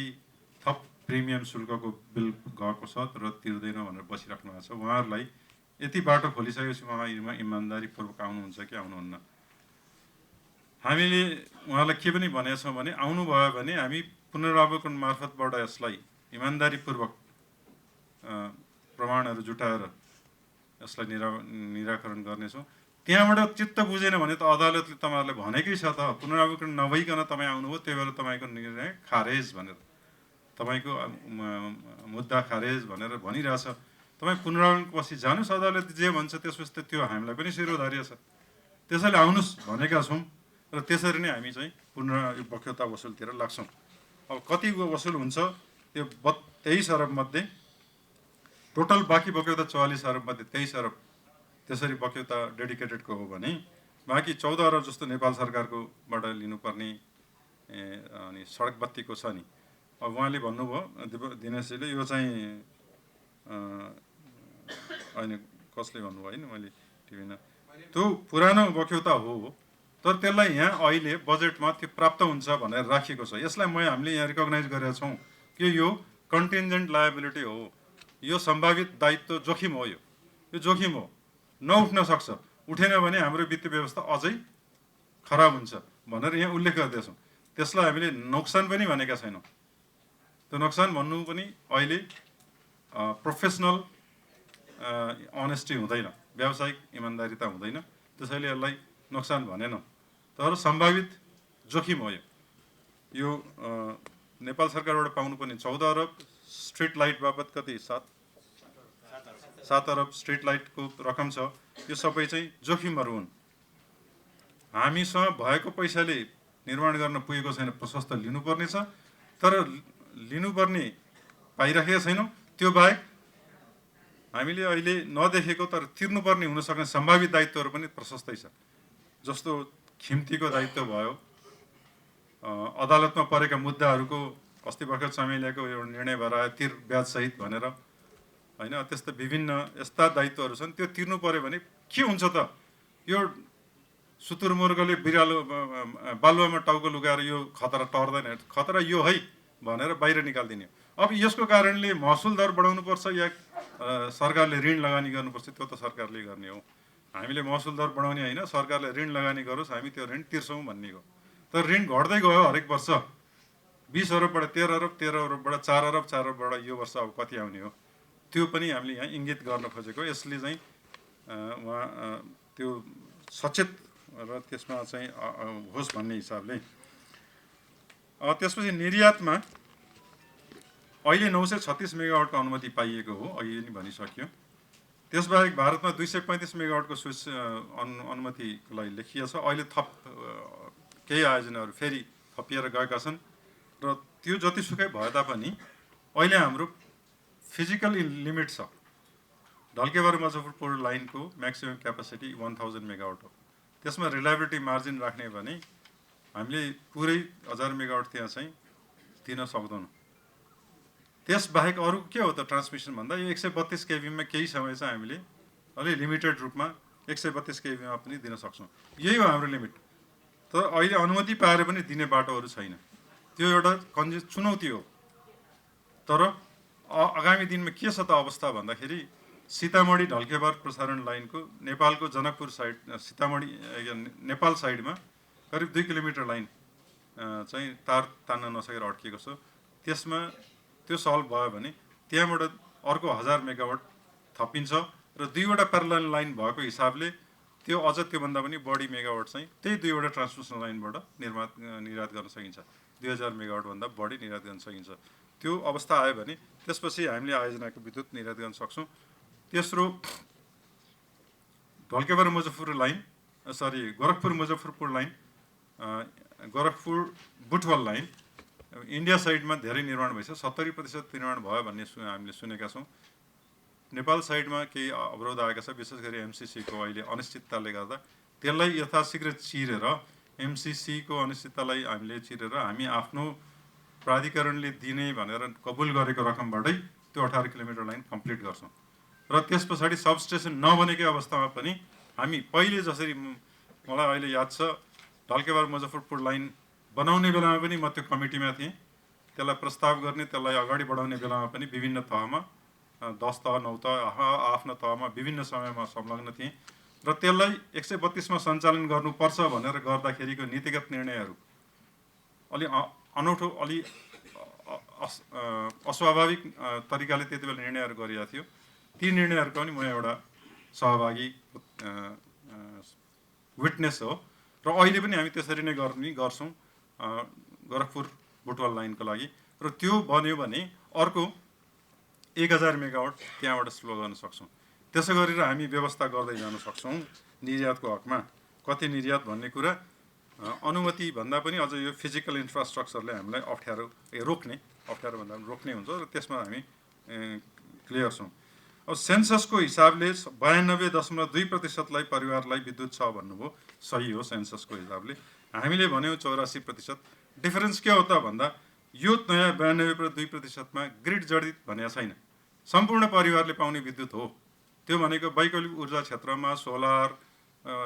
थप प्रिमियम शुल्कको बिल गएको छ र तिर्दैन भनेर बसिराख्नु भएको छ, उहाँहरूलाई यति बाटो खोलिसकेपछि उहाँ इमान्दारीपूर्वक आउनुहुन्छ कि आउनुहुन्न। हामीले उहाँलाई के पनि भनेका छौँ भने आउनुभयो भने हामी पुनरावलोकन मार्फतबाट यसलाई इमान्दारीपूर्वक प्रमाणहरू जुटाएर यसलाई निराकरण गर्नेछौँ। त्यहाँबाट चित्त बुझेन भने त अदालतले तपाईँहरूलाई भनेकै छ त, पुनरावलोकन नभइकन तपाईँ आउनुभयो, त्यही भएर तपाईँको निर्णय खारेज भनेर, तपाईँको मुद्दा खारेज भनेर भनिरहेछ। तपाईँ पुनरावलोकनपछि जानुहोस्, अदालतले जे भन्छ त्यसपछि त त्यो हामीलाई पनि शिरोधार्य छ। त्यसैले आउनुहोस् भनेका छौँ र त्यसरी नै हामी चाहिँ बक्यौता वसुलतिर लाग्छौँ। अब कति वसुल हुन्छ त्यो 23 अरब मध्ये टोटल बाँकी बक्यौता 44 अरब मध्ये 23 अरब त्यसरी बक्यौता डेडिकेटेडको हो भने बाँकी 14 अरब जस्तो नेपाल सरकारकोबाट लिनुपर्ने अनि सडक बत्तीको छ नि। अब उहाँले भन्नुभयो दिनेशजीले यो चाहिँ होइन कसले भन्नुभयो होइन, मैले टिभीमा त्यो पुरानो बक्यौता हो, तर त्यसलाई यहाँ अहिले बजेटमा त्यो प्राप्त हुन्छ भनेर राखिएको छ। यसलाई हामीले यहाँ रिकगनाइज गरेका छौँ कि यो कन्टिन्जेन्ट लायबिलिटी हो, यो सम्भावित दायित्व जोखिम हो, यो जोखिम हो, नउठ्न सक्छ, उठेन भने हाम्रो वित्तीय व्यवस्था अझै खराब हुन्छ भनेर यहाँ उल्लेख गर्दैछौँ। त्यसलाई हामीले नोक्सान पनि भनेका छैनौँ। त्यो नोक्सान भन्नु पनि अहिले प्रोफेसनल अनेस्टी हुँदैन, व्यावसायिक इमान्दारिता हुँदैन, त्यसैले यसलाई नोक्सान भनेनौँ, तर सम्भावित जोखिम हो यो। नेपाल सरकारबाट पाउनुपर्ने 14 अरब, स्ट्रिट लाइट बाबत कति 7 अरब स्ट्रिट लाइटको रकम छ, यो सबै चाहिँ जोखिमहरू हुन्। हामीसँग भएको पैसाले निर्माण गर्न पुगेको छैन, प्रशस्त लिनुपर्ने छ, तर लिनुपर्ने पाइराखेका छैनौँ। त्यो बाहेक हामीले अहिले नदेखेको तर तिर्नुपर्ने हुनसक्ने सम्भावित दायित्वहरू पनि प्रशस्तै छ। जस्तो खिम्तीको दायित्व भयो, अदालतमा परेका मुद्दाहरूको अस्ति भर्खर चमेलियाको एउटा निर्णय भएर आयो तिर ब्याजसहित भनेर होइन, त्यस्ता विभिन्न यस्ता दायित्वहरू छन्। त्यो तिर्नु पऱ्यो भने के हुन्छ त, यो सुतुरमुर्गले बिरालो बालुवामा टाउको लुगाएर यो खतरा टर्दैन, खतरा यो है भनेर बाहिर निकालिदिने। अब यसको कारणले महसुल दर बढाउनुपर्छ या सरकारले ऋण लगानी गर्नुपर्छ, त्यो त सरकारले गर्ने हो। हामीले महसुल दर बढाउने होइन, सरकारले ऋण लगानी गरोस्, हामी त्यो ऋण तिर्छौँ भन्ने हो। तर ऋण घट्दै गयो हरेक वर्ष, 20 अरबबाट 13 अरब, 13 अरबबाट 4 अरब, 4 अरबबाट यो वर्ष अब कति आउने हो, त्यो पनि हामीले यहाँ इङ्गित गर्न खोजेको। यसले चाहिँ उहाँ त्यो सचेत र त्यसमा चाहिँ होस् भन्ने हिसाबले। त्यसपछि निर्यातमा अहिले 936 मेगावाटको अनुमति पाइएको हो, अहिले नि भनिसक्यो। त्यसबाहेक भारतमा 235 मेगावाटको स्विच अनुमतिको लागि लेखिएको छ। अहिले थप केही आयोजनाहरू फेरि थपिएर गएका छन् र त्यो जतिसुकै भए तापनि अहिले हाम्रो फिजिकल लिमिट छ। ढल्केबार मुजफ्फरपुर लाइनको म्याक्सिमम क्यापासिटी 1000 मेगावाट हो। त्यसमा रिलायबिलिटी मार्जिन राख्ने भने हामीले पुरै 1000 मेगावाट त्यहाँ चाहिँ दिन सक्दैनौँ। त्यसबाहेक अरू के हो त ट्रान्समिसन भन्दा यो 132 केबीमा केही समय चाहिँ हामीले अलि लिमिटेड रूपमा 132 केबीमा पनि दिन सक्छौँ, यही हो हाम्रो लिमिट। तर अहिले अनुमति पाएर पनि दिने बाटोहरू छैन, त्यो एउटा चुनौती हो। तर आगामी दिनमा के छ त अवस्था भन्दाखेरि सीतामढी ढल्केबार प्रसारण लाइनको नेपालको जनकपुर साइड, सीतामढी नेपाल साइडमा करिब 2 किलोमिटर लाइन चाहिँ तार तान्न नसकेर अड्किएको छ। त्यसमा त्यो सल्भ भयो भने त्यहाँबाट अर्को 1000 मेगावाट थपिन्छ र 2वटा प्यारलल लाइन भएको हिसाबले त्यो अझ त्योभन्दा पनि बढी मेगावाट चाहिँ त्यही 2वटा ट्रान्समिसन लाइनबाट निर्यात गर्न सकिन्छ। 2000 मेगावाटभन्दा बढी निर्यात गर्न सकिन्छ। त्यो अवस्था आयो भने त्यसपछि हामीले आयोजनाको विद्युत निर्यात गर्न सक्छौँ। तेस्रो Dhalkebar Muzaffarpur line Gorakhpur Muzaffarpur line, Gorakhpur Butwal line India साइडमा धेरै निर्माण भइसक्यो, 70% निर्माण भयो भन्ने हामीले सुनेका छौँ। नेपाल साइडमा केही अवरोध आएका छ, विशेष गरी एमसिसीको अहिले अनिश्चितताले गर्दा त्यसलाई यथाशीघ्र चिरेर एमसिसीको अनिश्चिततालाई हामीले चिरेर हामी आफ्नो प्राधिकरणले दिने भनेर कबुल गरेको रकमबाटै त्यो 18 किलोमिटर लाइन कम्प्लिट गर्छौँ। र त्यस पछाडि सबस्टेसन नबनेकै अवस्थामा पनि हामी पहिले जसरी मलाई अहिले याद छ ढल्केबार मुजफ्फरपुर लाइन बनाउने बेलामा पनि म त्यो कमिटीमा थिएँ, त्यसलाई प्रस्ताव गर्ने त्यसलाई अगाडि बढाउने बेलामा पनि विभिन्न तहमा 10 तह 9 तह आफ्नो तहमा विभिन्न समयमा संलग्न थिएँ र त्यसलाई 132 मा सञ्चालन गर्नुपर्छ भनेर गर्दाखेरिको नीतिगत निर्णयहरू अलि अनौठो अलि अस्वाभाविक तरिकाले त्यति बेला निर्णयहरू गरिएको थियो। ती निर्णयहरूको पनि म एउटा सहभागी विटनेस हो र अहिले पनि हामी त्यसरी नै गर्छौँ गोरखपुर बुटवल लाइनको लागि। र त्यो बन्यो भने अर्को 1000 मेगावाट त्यहाँबाट स्लो गर्न सक्छौँ। त्यसो गरेर हामी व्यवस्था गर्दै जान सक्छौँ निर्यातको हकमा। कति निर्यात भन्ने कुरा अनुमति भन्दा पनि अझ यो फिजिकल इन्फ्रास्ट्रक्चरले हामीलाई रोक्ने भन्दा पनि रोक्ने हुन्छ र त्यसमा हामी क्लियर छौँ। अब सेन्ससको हिसाबले 92.2% परिवारलाई विद्युत छ भन्नुभयो, सही हो। सेन्ससको हिसाबले हामीले भन्यौँ 84%। डिफरेन्स के हो त भन्दा यो नयाँ 92.2% मा ग्रिड जडित भनेको छैन, सम्पूर्ण परिवारले पाउने विद्युत हो। त्यो भनेको वैकल्पिक ऊर्जा क्षेत्रमा सोलर,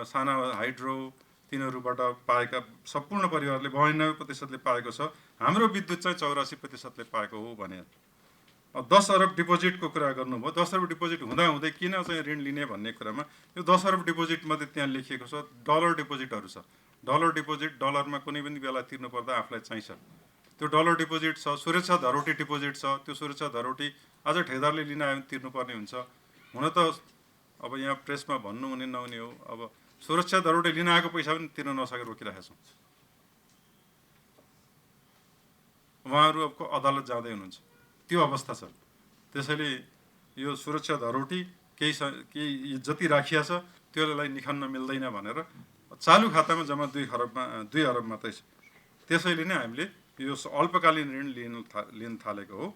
साना हाइड्रो तिनीहरूबाट पाएका सम्पूर्ण परिवारले 92%ले पाएको छ। हाम्रो विद्युत चाहिँ 84%ले पाएको हो भने। 10 अरब डिपोजिटको कुरा गर्नुभयो। 10 अरब डिपोजिट हुँदाहुँदै किन चाहिँ ऋण लिने भन्ने कुरामा यो 10 अरब डिपोजिट मध्ये त्यहाँ लेखिएको छ डलर डिपोजिटहरू छ। डलर डिपोजिट डलरमा कुनै पनि बेला तिर्नु पर्दा आफूलाई चाहिन्छ, त्यो डलर डिपोजिट छ। सुरक्षा धरोटी डिपोजिट छ, त्यो सुरक्षा धरोटी अझ ठेकेदारले लिन आयो भने तिर्नुपर्ने हुन्छ। हुन त अब यहाँ प्रेसमा भन्नु हुने नहुने हो, अब सुरक्षा धरोटी लिन आएको पैसा पनि तिर्न नसकेर रोकिरहेका छौँ। उहाँहरू अब अदालत जाँदै हुनुहुन्छ, त्यो अवस्था छ। त्यसैले यो सुरक्षा धरोटी केही जति राखिया छ त्यसलाई निखन्न मिल्दैन भनेर चालु खातामा जम्मा 2 अरब मात्रै छ। त्यसैले नै हामीले यो अल्पकालीन ऋण लिन थालेको हो।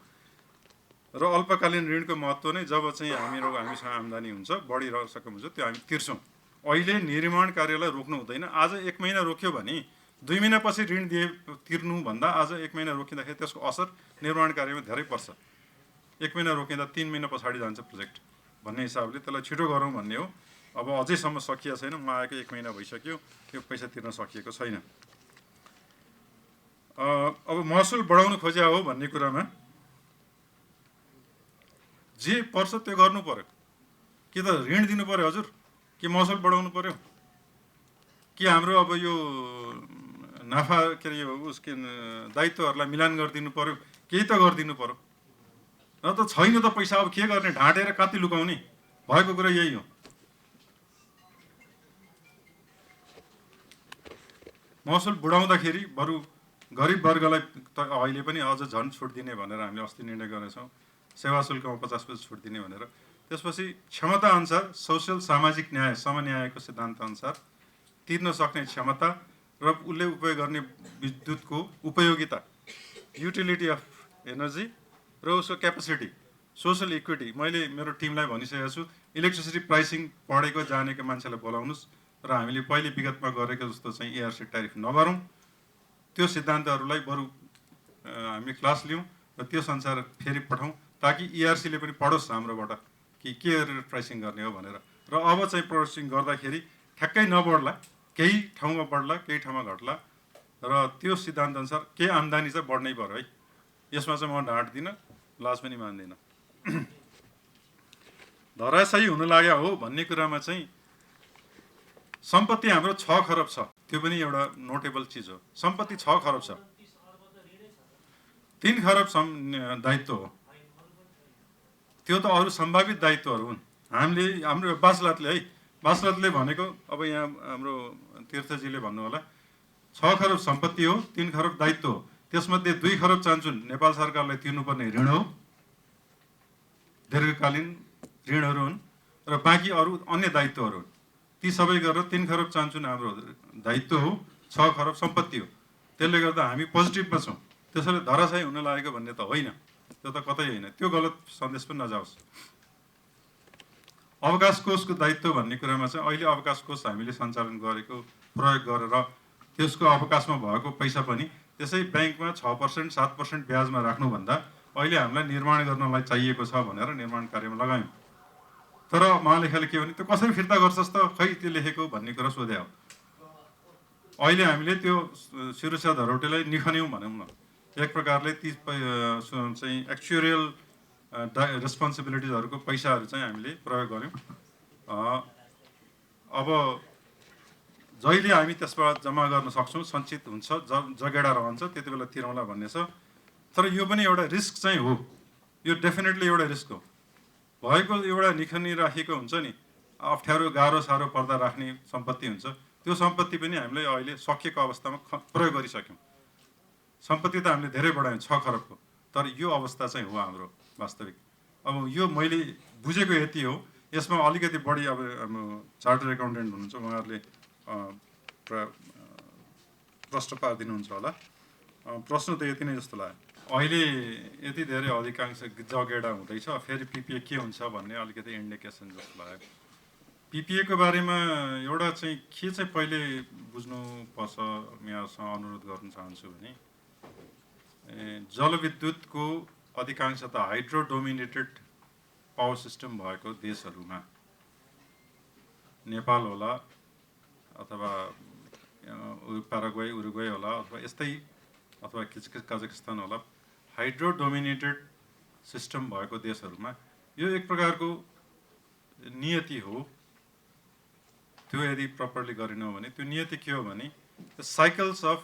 र अल्पकालीन ऋणको महत्त्व नै जब चाहिँ हामीसँग आम्दानी हुन्छ, बढिरहेको हुन्छ, त्यो हामी तिर्छौँ। अहिले निर्माण कार्यलाई रोक्नु हुँदैन। आज 1 महिना रोक्यो भने 2 महिनापछि ऋण तिर्नु भन्दा आज 1 महिना रोकिँदाखेरि त्यसको असर निर्माण कार्यमा धेरै पर्छ। 1 महिना रोकिँदा 3 महिना पछाडि जान्छ प्रोजेक्ट भन्ने हिसाबले त्यसलाई छिटो गरौँ भन्ने हो। अब अझैसम्म सकिएको छैन, म आएको 1 महिना भइसक्यो, त्यो पैसा तिर्न सकिएको छैन। अब महसुल बढाउनु खोज्या हो भन्ने कुरामा जे पर्छ त्यो गर्नु पर्यो। कि त ऋण दिनु पर्यो हजुर, कि महसुल बढाउनु पर्यो, कि हाम्रो अब यो नाफा के अरे उसको दायित्वहरूलाई मिलान गरिदिनु पर्यो, केही त गरिदिनु पर्यो। न त छैन त पैसा, अब के गर्ने, ढाँटेर कति लुकाउने, भएको कुरा यही हो। महसुल बढाउँदाखेरि बरु गरिब वर्गलाई त अहिले पनि अझ झन् छुट दिने भनेर हामीले अस्ति निर्णय गरेछौँ। सेवा शुल्कमा 50% छुट दिने भनेर। त्यसपछि क्षमता अनुसार सोसियल सामाजिक न्याय समन्यायको सिद्धान्त अनुसार तिर्न सक्ने क्षमता र उसले उपयोग गर्ने विद्युतको उपयोगिता, युटिलिटी अफ एनर्जी र उसको क्यापेसिटी, सोसल इक्विटी। मैले मेरो टिमलाई भनिसकेको छु, इलेक्ट्रिसिटी प्राइसिङ पढेको जानेको मान्छेलाई बोलाउनुहोस् र हामीले पहिले विगतमा गरेको जस्तो चाहिँ एआरसी ट्यारिफ नगरौँ। त्यो सिद्धान्तहरूलाई बरु हामी क्लास लिउँ र त्यो संसार फेरि पठाउँ, ताकि इआरसीले पनि पढोस् हाम्रोबाट कि के प्राइसिङ गर्ने हो भनेर। र अब चाहिँ प्राइसिङ गर्दाखेरि ठ्याक्कै नबढ्ला, केही ठाउँमा बढ्ला, केही ठाउँमा घट्ला, र त्यो सिद्धान्त अनुसार के आम्दानी चाहिँ बढ्नै पर्यो है। यसमा चाहिँ म ढाँट्दिनँ, लाज पनि मान्दिनँ। धराशायी हुन लाग्यो हो भन्ने कुरामा चाहिँ सम्पत्ति हाम्रो 6 खरब छ, त्यो पनि एउटा नोटेबल चिज हो। सम्पत्ति 6 खरब छ, 3 खरब दायित्व हो, त्यो त अरू सम्भावित दायित्वहरू हुन्। हाम्रो बासलतले भनेको, अब यहाँ हाम्रो तीर्थजीले भन्नु होला, 6 खरब सम्पत्ति हो, 3 खरब दायित्व हो। त्यसमध्ये 2 खरब चाहन्छन् नेपाल सरकारलाई तिर्नुपर्ने ऋण हो, दीर्घकालीन ऋणहरू हुन्, र बाँकी अरू अन्य दायित्वहरू हुन्। ती सबै गरेर 3 खरब चान्चुन हाम्रो दायित्व हो, 6 खरब सम्पत्ति हो। त्यसले गर्दा हामी पोजिटिभमा छौँ। त्यसैले धराशायी हुन लागेको भन्ने त होइन, त्यो त कतै होइन। त्यो गलत सन्देश पनि नजाओस्। अवकाश कोषको दायित्व भन्ने कुरामा चाहिँ अहिले अवकाश कोष हामीले सञ्चालन गरेको प्रयोग गरेर त्यसको अवकाशमा भएको पैसा पनि त्यसै ब्याङ्कमा 6% 7% ब्याजमा राख्नुभन्दा अहिले हामीलाई निर्माण गर्नलाई चाहिएको छ भनेर निर्माण कार्यमा लगायौँ। तर महालेखाले के भने त्यो कसरी फिर्ता गर्छस् त, खै त्यो लेखेको भन्ने कुरा सोधे हो। अहिले हामीले त्यो सुरक्षा धरोटेलाई निखन्यौँ भनौँ न। एक प्रकारले ती चाहिँ एक्चुअरियल रेस्पोन्सिबिलिटिजहरूको पैसाहरू चाहिँ हामीले प्रयोग गऱ्यौँ। अब जहिले हामी त्यसबाट जम्मा गर्न सक्छौँ, सञ्चित हुन्छ, जगेडा रहन्छ, त्यति बेला तिरौँला भन्ने छ। तर यो पनि एउटा रिस्क चाहिँ हो, यो डेफिनेटली एउटा रिस्क हो। भएको एउटा निखनी राखेको हुन्छ नि, अप्ठ्यारो गाह्रो साह्रो पर्दा राख्ने सम्पत्ति हुन्छ, त्यो सम्पत्ति पनि हामीले अहिले सकिएको अवस्थामा प्रयोग गरिसक्यौँ। सम्पत्ति त हामीले धेरै बढायौँ 6 खरबको, तर यो अवस्था चाहिँ हो हाम्रो वास्तविक। अब यो मैले बुझेको यति हो। यसमा अलिकति बढी अब चार्टर एकाउन्टेन्ट हुनुहुन्छ, उहाँहरूले प्रश्न पारिदिनुहुन्छ होला। प्रश्न त यति नै जस्तो लाग्यो। अहिले यति धेरै अधिकांश जगेडा हुँदैछ, फेरि पिपिए के हुन्छ भन्ने अलिकति इन्डिकेसन जस्तो लाग्यो। पिपिएको बारेमा एउटा चाहिँ के चाहिँ पहिले बुझ्नुपर्छ, यहाँसँग अनुरोध गर्न चाहन्छु भने जलविद्युतको अधिकांश त हाइड्रो डोमिनेटेड पावर सिस्टम भएको देशहरूमा नेपाल होला अथवा प्याराग्वे उरुग्वे होला अथवा यस्तै अथवा कजाकिस्तान होला, हाइड्रो डोमिनेटेड सिस्टम भएको देशहरूमा यो एक प्रकारको नियति हो। त्यो यदि प्रपरली गरेनौँ भने त्यो नियति के हो भने साइकल्स अफ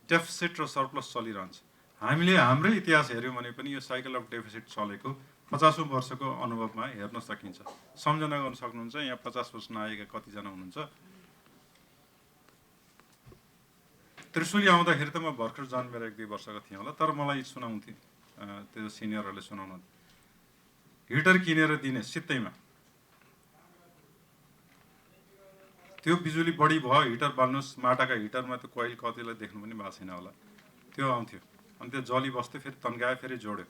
डेफिसिट र सरप्लस चलिरहन्छ। हामीले हाम्रै इतिहास हेऱ्यौँ भने पनि यो साइकल अफ डेफिसिट चलेको 50औं वर्षको अनुभवमा हेर्न सकिन्छ। सम्झना गर्न सक्नुहुन्छ, यहाँ 50 वर्ष नआएका कतिजना हुनुहुन्छ। त्रिशुली आउँदाखेरि त म भर्खर जन्मेर 1-2 वर्षको थिएँ होला, तर मलाई सुनाउँथेँ, त्यो सिनियरहरूले सुनाउनु, हिटर किनेर दिने सित्तैमा। त्यो बिजुली बढी भयो, हिटर बाल्नुहोस्, माटाका हिटरमा त्यो कोइल कतिलाई देख्नु पनि भएको छैन होला, त्यो आउँथ्यो। अनि त्यो जली बस्थ्यो, फेरि तन्कायो, फेरि जोड्यो।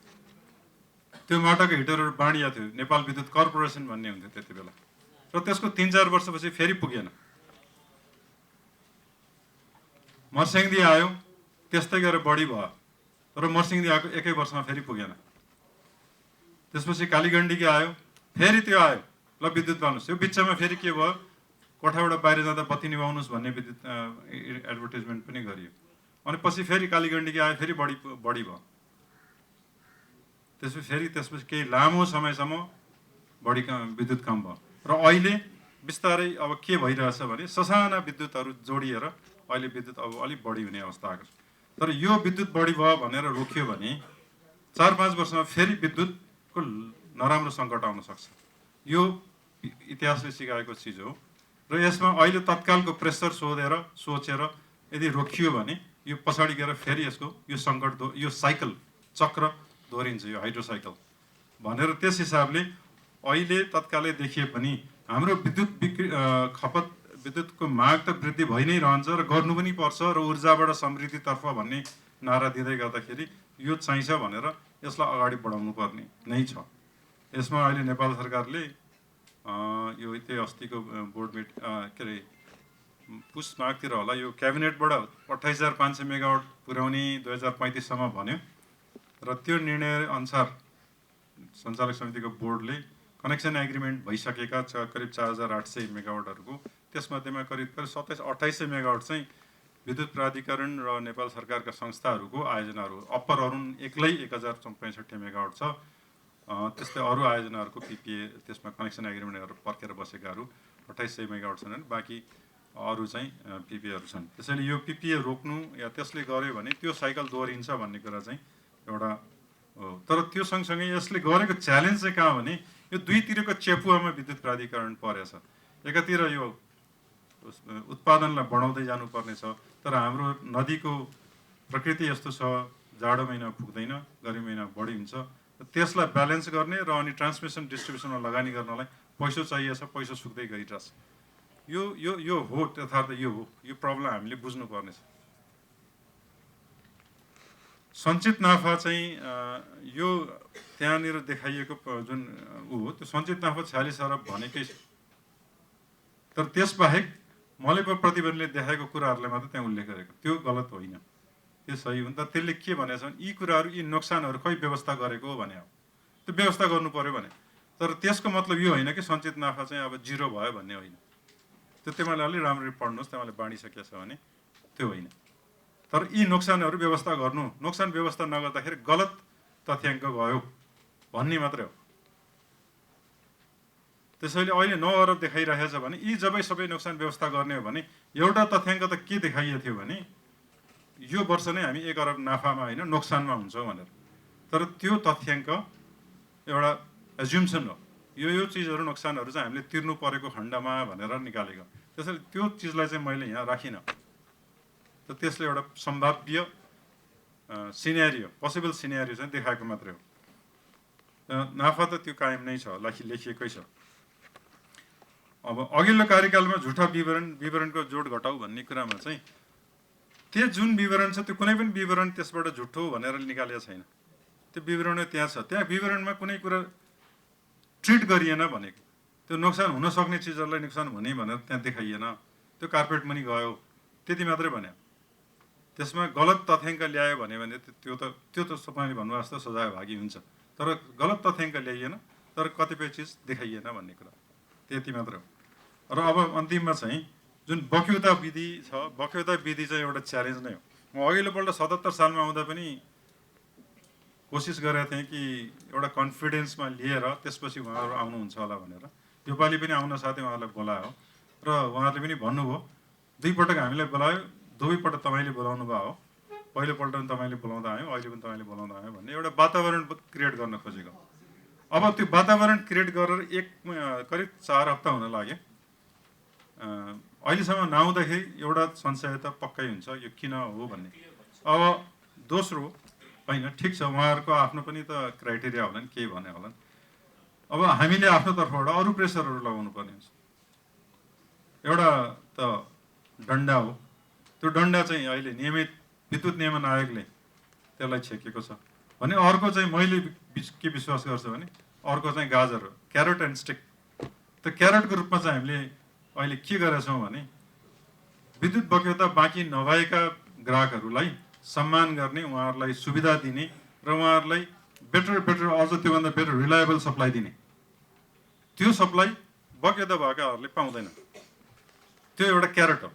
त्यो माटाको हिटरहरू बाँडिया थियो, नेपाल विद्युत कर्पोरेसन भन्ने हुन्थ्यो त्यति बेला। र त्यसको 3-4 वर्षपछि फेरि पुगेन। मर्स्याङ्दी आयो, त्यस्तै गरेर बढी भयो, तर मर्स्याङ्दी आएको 1 वर्षमा फेरि पुगेन। त्यसपछि कालीगण्डकी आयो, फेरि त्यो आयो, ल विद्युत बाल्नुहोस्। यो बिचमा फेरि के भयो, कोठाबाट बाहिर जाँदा बत्ती निभाउनुहोस् भन्ने विद्युत एडभर्टिजमेन्ट पनि गरियो। अनि पछि फेरि कालीगण्डकी आयो, फेरि बढी भयो। त्यसपछि केही लामो समयसम्म बढी विद्युत कम भयो। र अहिले बिस्तारै अब के भइरहेछ भने ससाना विद्युतहरू जोडिएर अहिले विद्युत अब अलिक बढी हुने अवस्था आएको छ। तर यो विद्युत बढी भयो भनेर रोकियो भने 4-5 वर्षमा फेरि विद्युतको नराम्रो सङ्कट आउन सक्छ। यो इतिहासले सिकाएको चिज हो। र यसमा अहिले तत्कालको प्रेसर सोचेर यदि रोकियो भने यो पछाडि गएर फेरि यसको यो सङ्कट यो साइकल चक्र दोहोरिन्छ, यो हाइड्रो साइकल भनेर त्यस हिसाबले अहिले तत्कालै देखिए पनि हाम्रो विद्युतको माग त वृद्धि भइ नै रहन्छ र गर्नु पनि पर्छ र ऊर्जाबाट समृद्धितर्फ भन्ने नारा दिँदै गर्दाखेरि यो चाहिन्छ भनेर यसलाई अगाडि बढाउनु पर्ने नै छ। यसमा अहिले नेपाल सरकारले यो त्यही अस्तिको बोर्ड के अरे पुस मागतिर होला, यो क्याबिनेटबाट 28,500 मेगावाट पुर्याउने 2035 सम्म भन्यो र त्यो निर्णय अनुसार सञ्चालक समितिको बोर्डले कनेक्सन एग्रिमेन्ट भइसकेका करिब 4,800 मेगावाटहरूको त्यसमध्येमा करिब 2700-2800 मेगावाट चाहिँ विद्युत प्राधिकरण र नेपाल सरकारका संस्थाहरूको आयोजनाहरू, अप्पर अरुण एक्लै 1065 मेगावाट छ। त्यस्तै अरू आयोजनाहरूको पिपिए त्यसमा कनेक्सन एग्रिमेन्टहरू पर्खेर बसेकाहरू 2800 मेगावाट छन् भने बाँकी अरू चाहिँ पिपिएहरू छन्। त्यसैले यो पिपिए रोक्नु या त्यसले गर्यो भने त्यो साइकल दोहोरिन्छ भन्ने कुरा चाहिँ एउटा हो। तर त्यो सँगसँगै यसले गरेको च्यालेन्ज चाहिँ कहाँ भने यो दुईतिरको चेपुवामा विद्युत प्राधिकरण परेछ। एकातिर यो उत्पादनलाई बढाउँदै जानुपर्ने छ, तर हाम्रो नदीको प्रकृति यस्तो छ, जाडो महिना पुग्दैन, गर्मी महिना बढी हुन्छ। त्यसलाई ब्यालेन्स गर्ने र अनि ट्रान्समिसन डिस्ट्रिब्युसनमा लगानी गर्नलाई पैसा चाहिएछ, पैसा सुक्दै गइरहेछ। यो यो यो हो यथार्थ, यो हो, यो प्रब्लम हामीले बुझ्नुपर्नेछ। सञ्चित नाफा चाहिँ यो त्यहाँनिर देखाइएको जुन ऊ हो त्यो सञ्चित नाफा 46 अरब भनेकै छ, तर त्यसबाहेक मलेप प्रतिवेदनले देखाएको कुराहरूलाई मात्र त्यहाँ उल्लेख गरेको, त्यो गलत होइन, त्यो सही हो नि त। त्यसले के भनेको छ भने यी कुराहरू, यी नोक्सानहरू खै व्यवस्था गरेको हो भने हो, त्यो व्यवस्था गर्नु पर्यो भने। तर त्यसको मतलब यो होइन कि सञ्चित नाफा चाहिँ अब 0 भयो भन्ने होइन, त्यो तपाईँले अलि राम्ररी पढ्नुहोस्, तपाईँले बाँडिसकेको छ भने त्यो होइन। तर यी नोक्सानहरू व्यवस्था गर्नु, नोक्सान व्यवस्था नगर्दाखेरि गलत तथ्याङ्क गयो भन्ने मात्रै हो। त्यसैले अहिले 9 अरब देखाइरहेको छ भने यी जबै सबै नोक्सान व्यवस्था गर्ने हो भने एउटा तथ्याङ्क त के देखाइएको थियो भने यो वर्ष नै हामी 1 अरब नाफामा होइन नोक्सानमा हुन्छौँ भनेर। तर त्यो तथ्याङ्क एउटा एज्युम्सन हो, यो चिजहरू नोक्सानहरू चाहिँ हामीले तिर्नु परेको खण्डमा भनेर निकालेको। त्यसैले त्यो चिजलाई चाहिँ मैले यहाँ राखिनँ, त त्यसले एउटा सम्भाव्य सिनेरियो, पोसिबल सिनेरियो चाहिँ देखाएको मात्रै हो। नाफा त त्यो कायम नै छ, लेखिएकै छ। अब अघिल्लो कार्यकालमा झुटा विवरणको जोड घटाउ भन्ने कुरामा चाहिँ त्यो जुन विवरण छ त्यो कुनै पनि विवरण त्यसबाट झुटो भनेर निकालेको छैन, त्यो विवरण त्यहाँ छ। त्यहाँ विवरणमा कुनै कुरा ट्रिट गरिएन भनेको, त्यो नोक्सान हुन सक्ने चिजहरूलाई नोक्सान हुने भनेर त्यहाँ देखाइएन, त्यो कार्पेट पनि गयो, त्यति मात्रै भन्यो। त्यसमा गलत तथ्याङ्क ल्यायो भने त्यो त तपाईँले भन्नुभएको जस्तो सजायभागी हुन्छ, तर गलत तथ्याङ्क ल्याइएन, तर कतिपय चिज देखाइएन भन्ने कुरा, त्यति मात्र हो। र अब अन्तिममा चाहिँ जुन बक्यौता विधि छ, बक्यौता विधि चाहिँ एउटा च्यालेन्ज नै हो। म अघिल्लोपल्ट 77 सालमा आउँदा पनि कोसिस गरेको थिएँ कि एउटा कन्फिडेन्समा लिएर त्यसपछि उहाँहरू आउनुहुन्छ होला भनेर। योपालि पनि आउन साथै उहाँहरूलाई बोलायो र उहाँहरूले पनि भन्नुभयो, 2 पटक हामीलाई बोलायो, 2 पटक तपाईँले बोलाउनु भयो हो, पहिलोपल्ट पनि तपाईँले बोलाउँदा आयौँ, अहिले पनि तपाईँले बोलाउँदा आयौँ भन्ने एउटा वातावरण क्रिएट गर्न खोजेको। अब त्यो वातावरण क्रिएट गरेर करिब 4 हप्ता हुन लाग्यो। अहिलेसम्म नआउँदाखेरि एउटा संशय त पक्कै हुन्छ, यो किन हो भन्ने। अब दोस्रो होइन, ठिक छ, उहाँहरूको आफ्नो पनि त क्राइटेरिया होला नि, केही भने होला नि। अब हामीले आफ्नो तर्फबाट अरू प्रेसरहरू लगाउनु पर्ने हुन्छ। एउटा त डन्डा हो, त्यो डन्डा चाहिँ अहिले नियमित विद्युत नियमन आयोगले त्यसलाई छेकेको छ भने अर्को चाहिँ मैले के विश्वास गर्छु भने अर्को चाहिँ गाजर हो, क्यारोट एन्ड स्टिक। त्यो क्यारोटको रूपमा चाहिँ हामीले अहिले के गरेका छौँ भने विद्युत बक्यौता बाँकी नभएका ग्राहकहरूलाई सम्मान गर्ने, उहाँहरूलाई सुविधा दिने र उहाँहरूलाई बेटर अझ त्योभन्दा बेटर रिलायबल सप्लाई दिने। त्यो सप्लाई बक्यौता भएकाहरूले पाउँदैन, त्यो एउटा क्यारोट हो।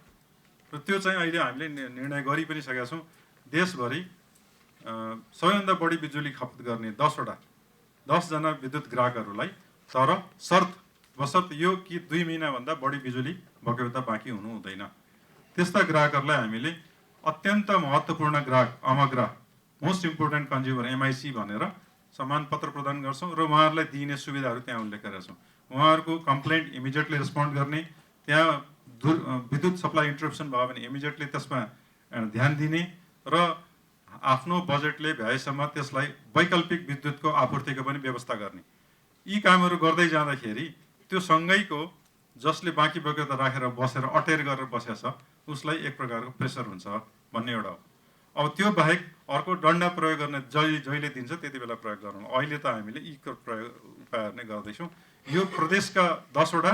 र त्यो चाहिँ अहिले हामीले निर्णय गरि पनि सकेका छौँ। देशभरि सबैभन्दा बढी बिजुली खपत गर्ने 10 जना विद्युत ग्राहकहरूलाई, तर बशर्त यो कि 2 महिनाभन्दा बढी बिजुली बक्यौता बाँकी हुनु हुँदैन। त्यस्ता ग्राहकहरूलाई हामीले अत्यन्त महत्त्वपूर्ण ग्राहक, अमग्राह, मोस्ट इम्पोर्टेन्ट कन्ज्युमर MIC भनेर सम्मान पत्र प्रदान गर्छौँ र उहाँहरूलाई दिइने सुविधाहरू त्यहाँ उल्लेख गरेका छौँ। उहाँहरूको कम्प्लेन्ट इमिडिएटली रेस्पोन्ड गर्ने, त्यहाँ विद्युत सप्लाई इन्टरप्सन भयो भने इमिडिएटली त्यसमा ध्यान दिने र आफ्नो बजेटले भ्याएसम्म त्यसलाई वैकल्पिक विद्युतको आपूर्तिको पनि व्यवस्था गर्ने। यी कामहरू गर्दै जाँदाखेरि त्यो सँगैको जसले बाँकी बक्यौता राखेर बसेर अटेर गरेर बसेको छ उसलाई एक प्रकारको प्रेसर हुन्छ भन्ने एउटा हो। अब त्यो बाहेक अर्को डन्डा प्रयोग गर्ने जहिले दिन्छ त्यति बेला प्रयोग गरौँ। अहिले त हामीले यी उपायहरू नै गर्दैछौँ। यो प्रदेशका 10 वटा,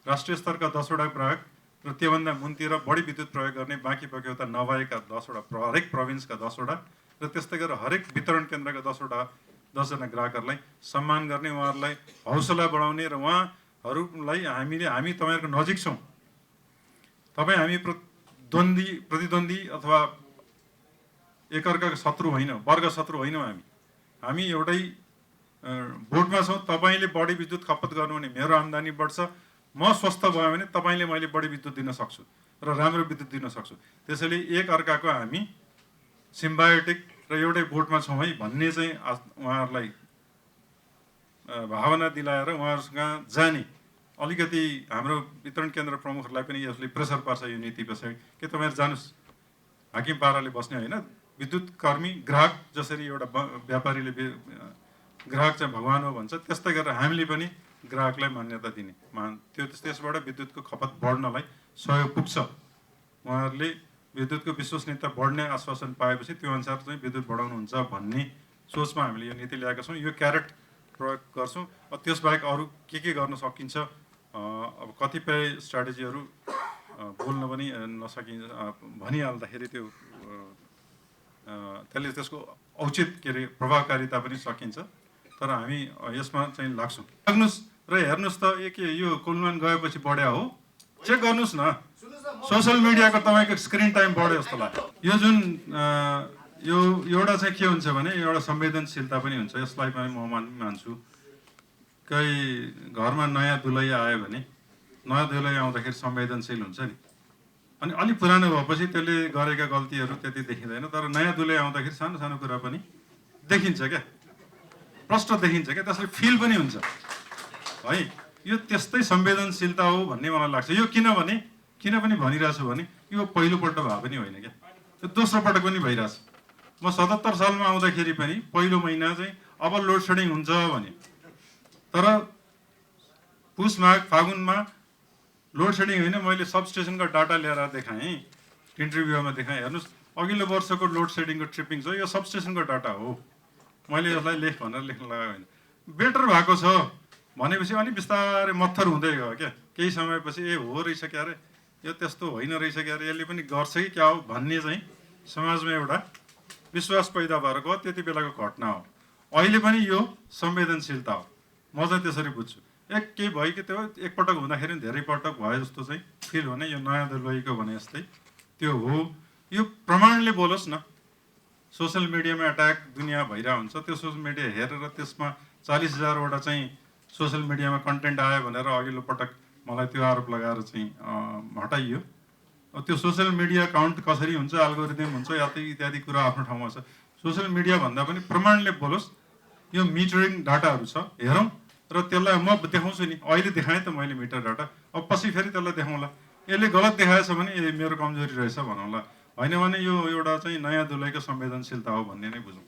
राष्ट्रिय स्तरका 10 वटा प्रयोग र त्योभन्दा मुन्तिर बढी विद्युत प्रयोग गर्ने बाँकी बक्यौता नभएका 10 वटा, हरेक प्रोभिन्सका 10 वटा र त्यस्तै गरेर हरेक वितरण केन्द्रका 10 जना ग्राहकहरूलाई सम्मान गर्ने, उहाँहरूलाई हौसला बढाउने र उहाँहरूलाई हामी तपाईँहरूको नजिक छौँ, तपाईँ हामी प्रतिद्वन्दी अथवा एकअर्काको शत्रु होइन, वर्ग शत्रु होइनौँ। हामी एउटै बोटमा छौँ। तपाईँले बढी विद्युत खपत गर्नु भने मेरो आम्दानी बढ्छ, म स्वस्थ भयो भने तपाईँले मैले बढी विद्युत दिन सक्छु र राम्रो विद्युत दिन सक्छु। त्यसैले एक अर्काको हामी सिम्बायोटिक र एउटै बोटमा छौँ है भन्ने चाहिँ उहाँहरूलाई भावना दिलाएर उहाँहरूसँग जाने अलिकति हाम्रो वितरण केन्द्र प्रमुखहरूलाई पनि यसले प्रेसर पार्छ यो नीति पछाडि के तपाईँहरू जानुहोस्, हाकिम पाराले बस्ने होइन, विद्युत कर्मी ग्राहक जसरी एउटा व्यापारीले ग्राहक चाहिँ भगवान हो भन्छ त्यस्तै गरेर हामीले पनि ग्राहकलाई मान्यता दिने त्यसबाट विद्युतको खपत बढ्नलाई सहयोग पुग्छ। उहाँहरूले विद्युतको विश्वसनीयता बढ्ने आश्वासन पाएपछि त्यो अनुसार चाहिँ विद्युत बढाउनुहुन्छ भन्ने सोचमा हामीले यो नीति ल्याएका छौँ। यो क्यारेट प्रयोग गर्छौँ। त्यसबाहेक अरू के गर्न सकिन्छ, अब कतिपय स्ट्राटेजीहरू बोल्न पनि नसकिन्छ भनिहाल्दाखेरि त्यो त्यसले त्यसको औचित के अरे प्रभावकारिता पनि सकिन्छ। तर हामी यसमा चाहिँ लाग्छौँ। लाग्नुहोस् र हेर्नुहोस् त यो कुलमान गएपछि बढ्या हो, चेक गर्नुहोस् न। सोसल मिडियाको तपाईँको स्क्रिन टाइम बढ्यो जस्तो लाग्यो। यो जुन यो एउटा चाहिँ के हुन्छ भने एउटा संवेदनशीलता पनि हुन्छ। यसलाई पनि म मान्छु। कोही घरमा नयाँ दुलही आयो भने नयाँ दुलही आउँदाखेरि संवेदनशील हुन्छ नि। अनि अलि पुरानो भएपछि त्यसले गरेका गल्तीहरू त्यति देखिँदैन। तर नयाँ दुलही आउँदाखेरि सानो सानो कुरा पनि देखिन्छ क्या, प्रष्ट देखिन्छ क्या, त्यसले फिल पनि हुन्छ है। यो त्यस्तै संवेदनशीलता हो भन्ने मलाई लाग्छ। यो किन पनि भनिरहेको छु भने यो पहिलोपल्ट भए पनि होइन क्या, त्यो दोस्रो पटक पनि भइरहेछ। म 77 सालमा आउँदाखेरि पनि पहिलो महिना चाहिँ अब लोड सेडिङ हुन्छ भने, तर पुस माघ फागुनमा लोड सेडिङ होइन। मैले सबस्टेसनका डाटा ल्याएर देखाएँ, इन्टरभ्यूमा देखाएँ। हेर्नुहोस् अघिल्लो वर्षको लोड सेडिङको ट्रिपिङ छ, यो सबस्टेसनको डाटा हो। मैले यसलाई लेख भनेर लेख्न लगाएको होइन। बेटर भएको छ भनेपछि अलिक बिस्तारै मत्थर हुँदै गयो क्या। केही समयपछि हो रहेछ क्या अरे, यो त्यस्तो होइन रहेछ क्या अरे, यसले पनि गर्छ कि क्या हो भन्ने चाहिँ समाजमा एउटा विश्वास पैदा भएर गयो। त्यति बेलाको घटना हो। अहिले पनि यो संवेदनशीलता हो, म चाहिँ त्यसरी बुझ्छु। केही भयो कि त्यो एकपटक हुँदाखेरि धेरै पटक भयो जस्तो चाहिँ फिल हुने, यो नयाँ दुलहीको भने जस्तै त्यो हो। यो प्रमाणले बोलोस् न। सोसल मिडियामा एट्याक दुनियाँ भइरहेको हुन्छ, त्यो सोसल मिडिया हेरेर त्यसमा 40,000वटा चाहिँ सोसल मिडियामा कन्टेन्ट आयो भनेर अघिल्लो पटक मलाई त्यो आरोप लगाएर चाहिँ हटाइयो। त्यो सोसल मिडिया काउन्ट कसरी हुन्छ, एल्गोरिदम हुन्छ इत्यादि कुरा आफ्नो ठाउँमा छ। सोसल मिडिया भन्दा पनि प्रमाणले बोलोस्। यो मिटरिङ डाटाहरू छ, हेरौँ र त्यसलाई म देखाउँछु नि। अहिले देखाएँ त मैले मिटर डाटा, अब पछि फेरि त्यसलाई देखाउँला। यसले गलत देखाएछ भने मेरो कमजोरी रहेछ भनौँला। होइन भने यो एउटा चाहिँ नयाँ दुलहीको संवेदनशीलता हो भन्ने नै बुझौँ।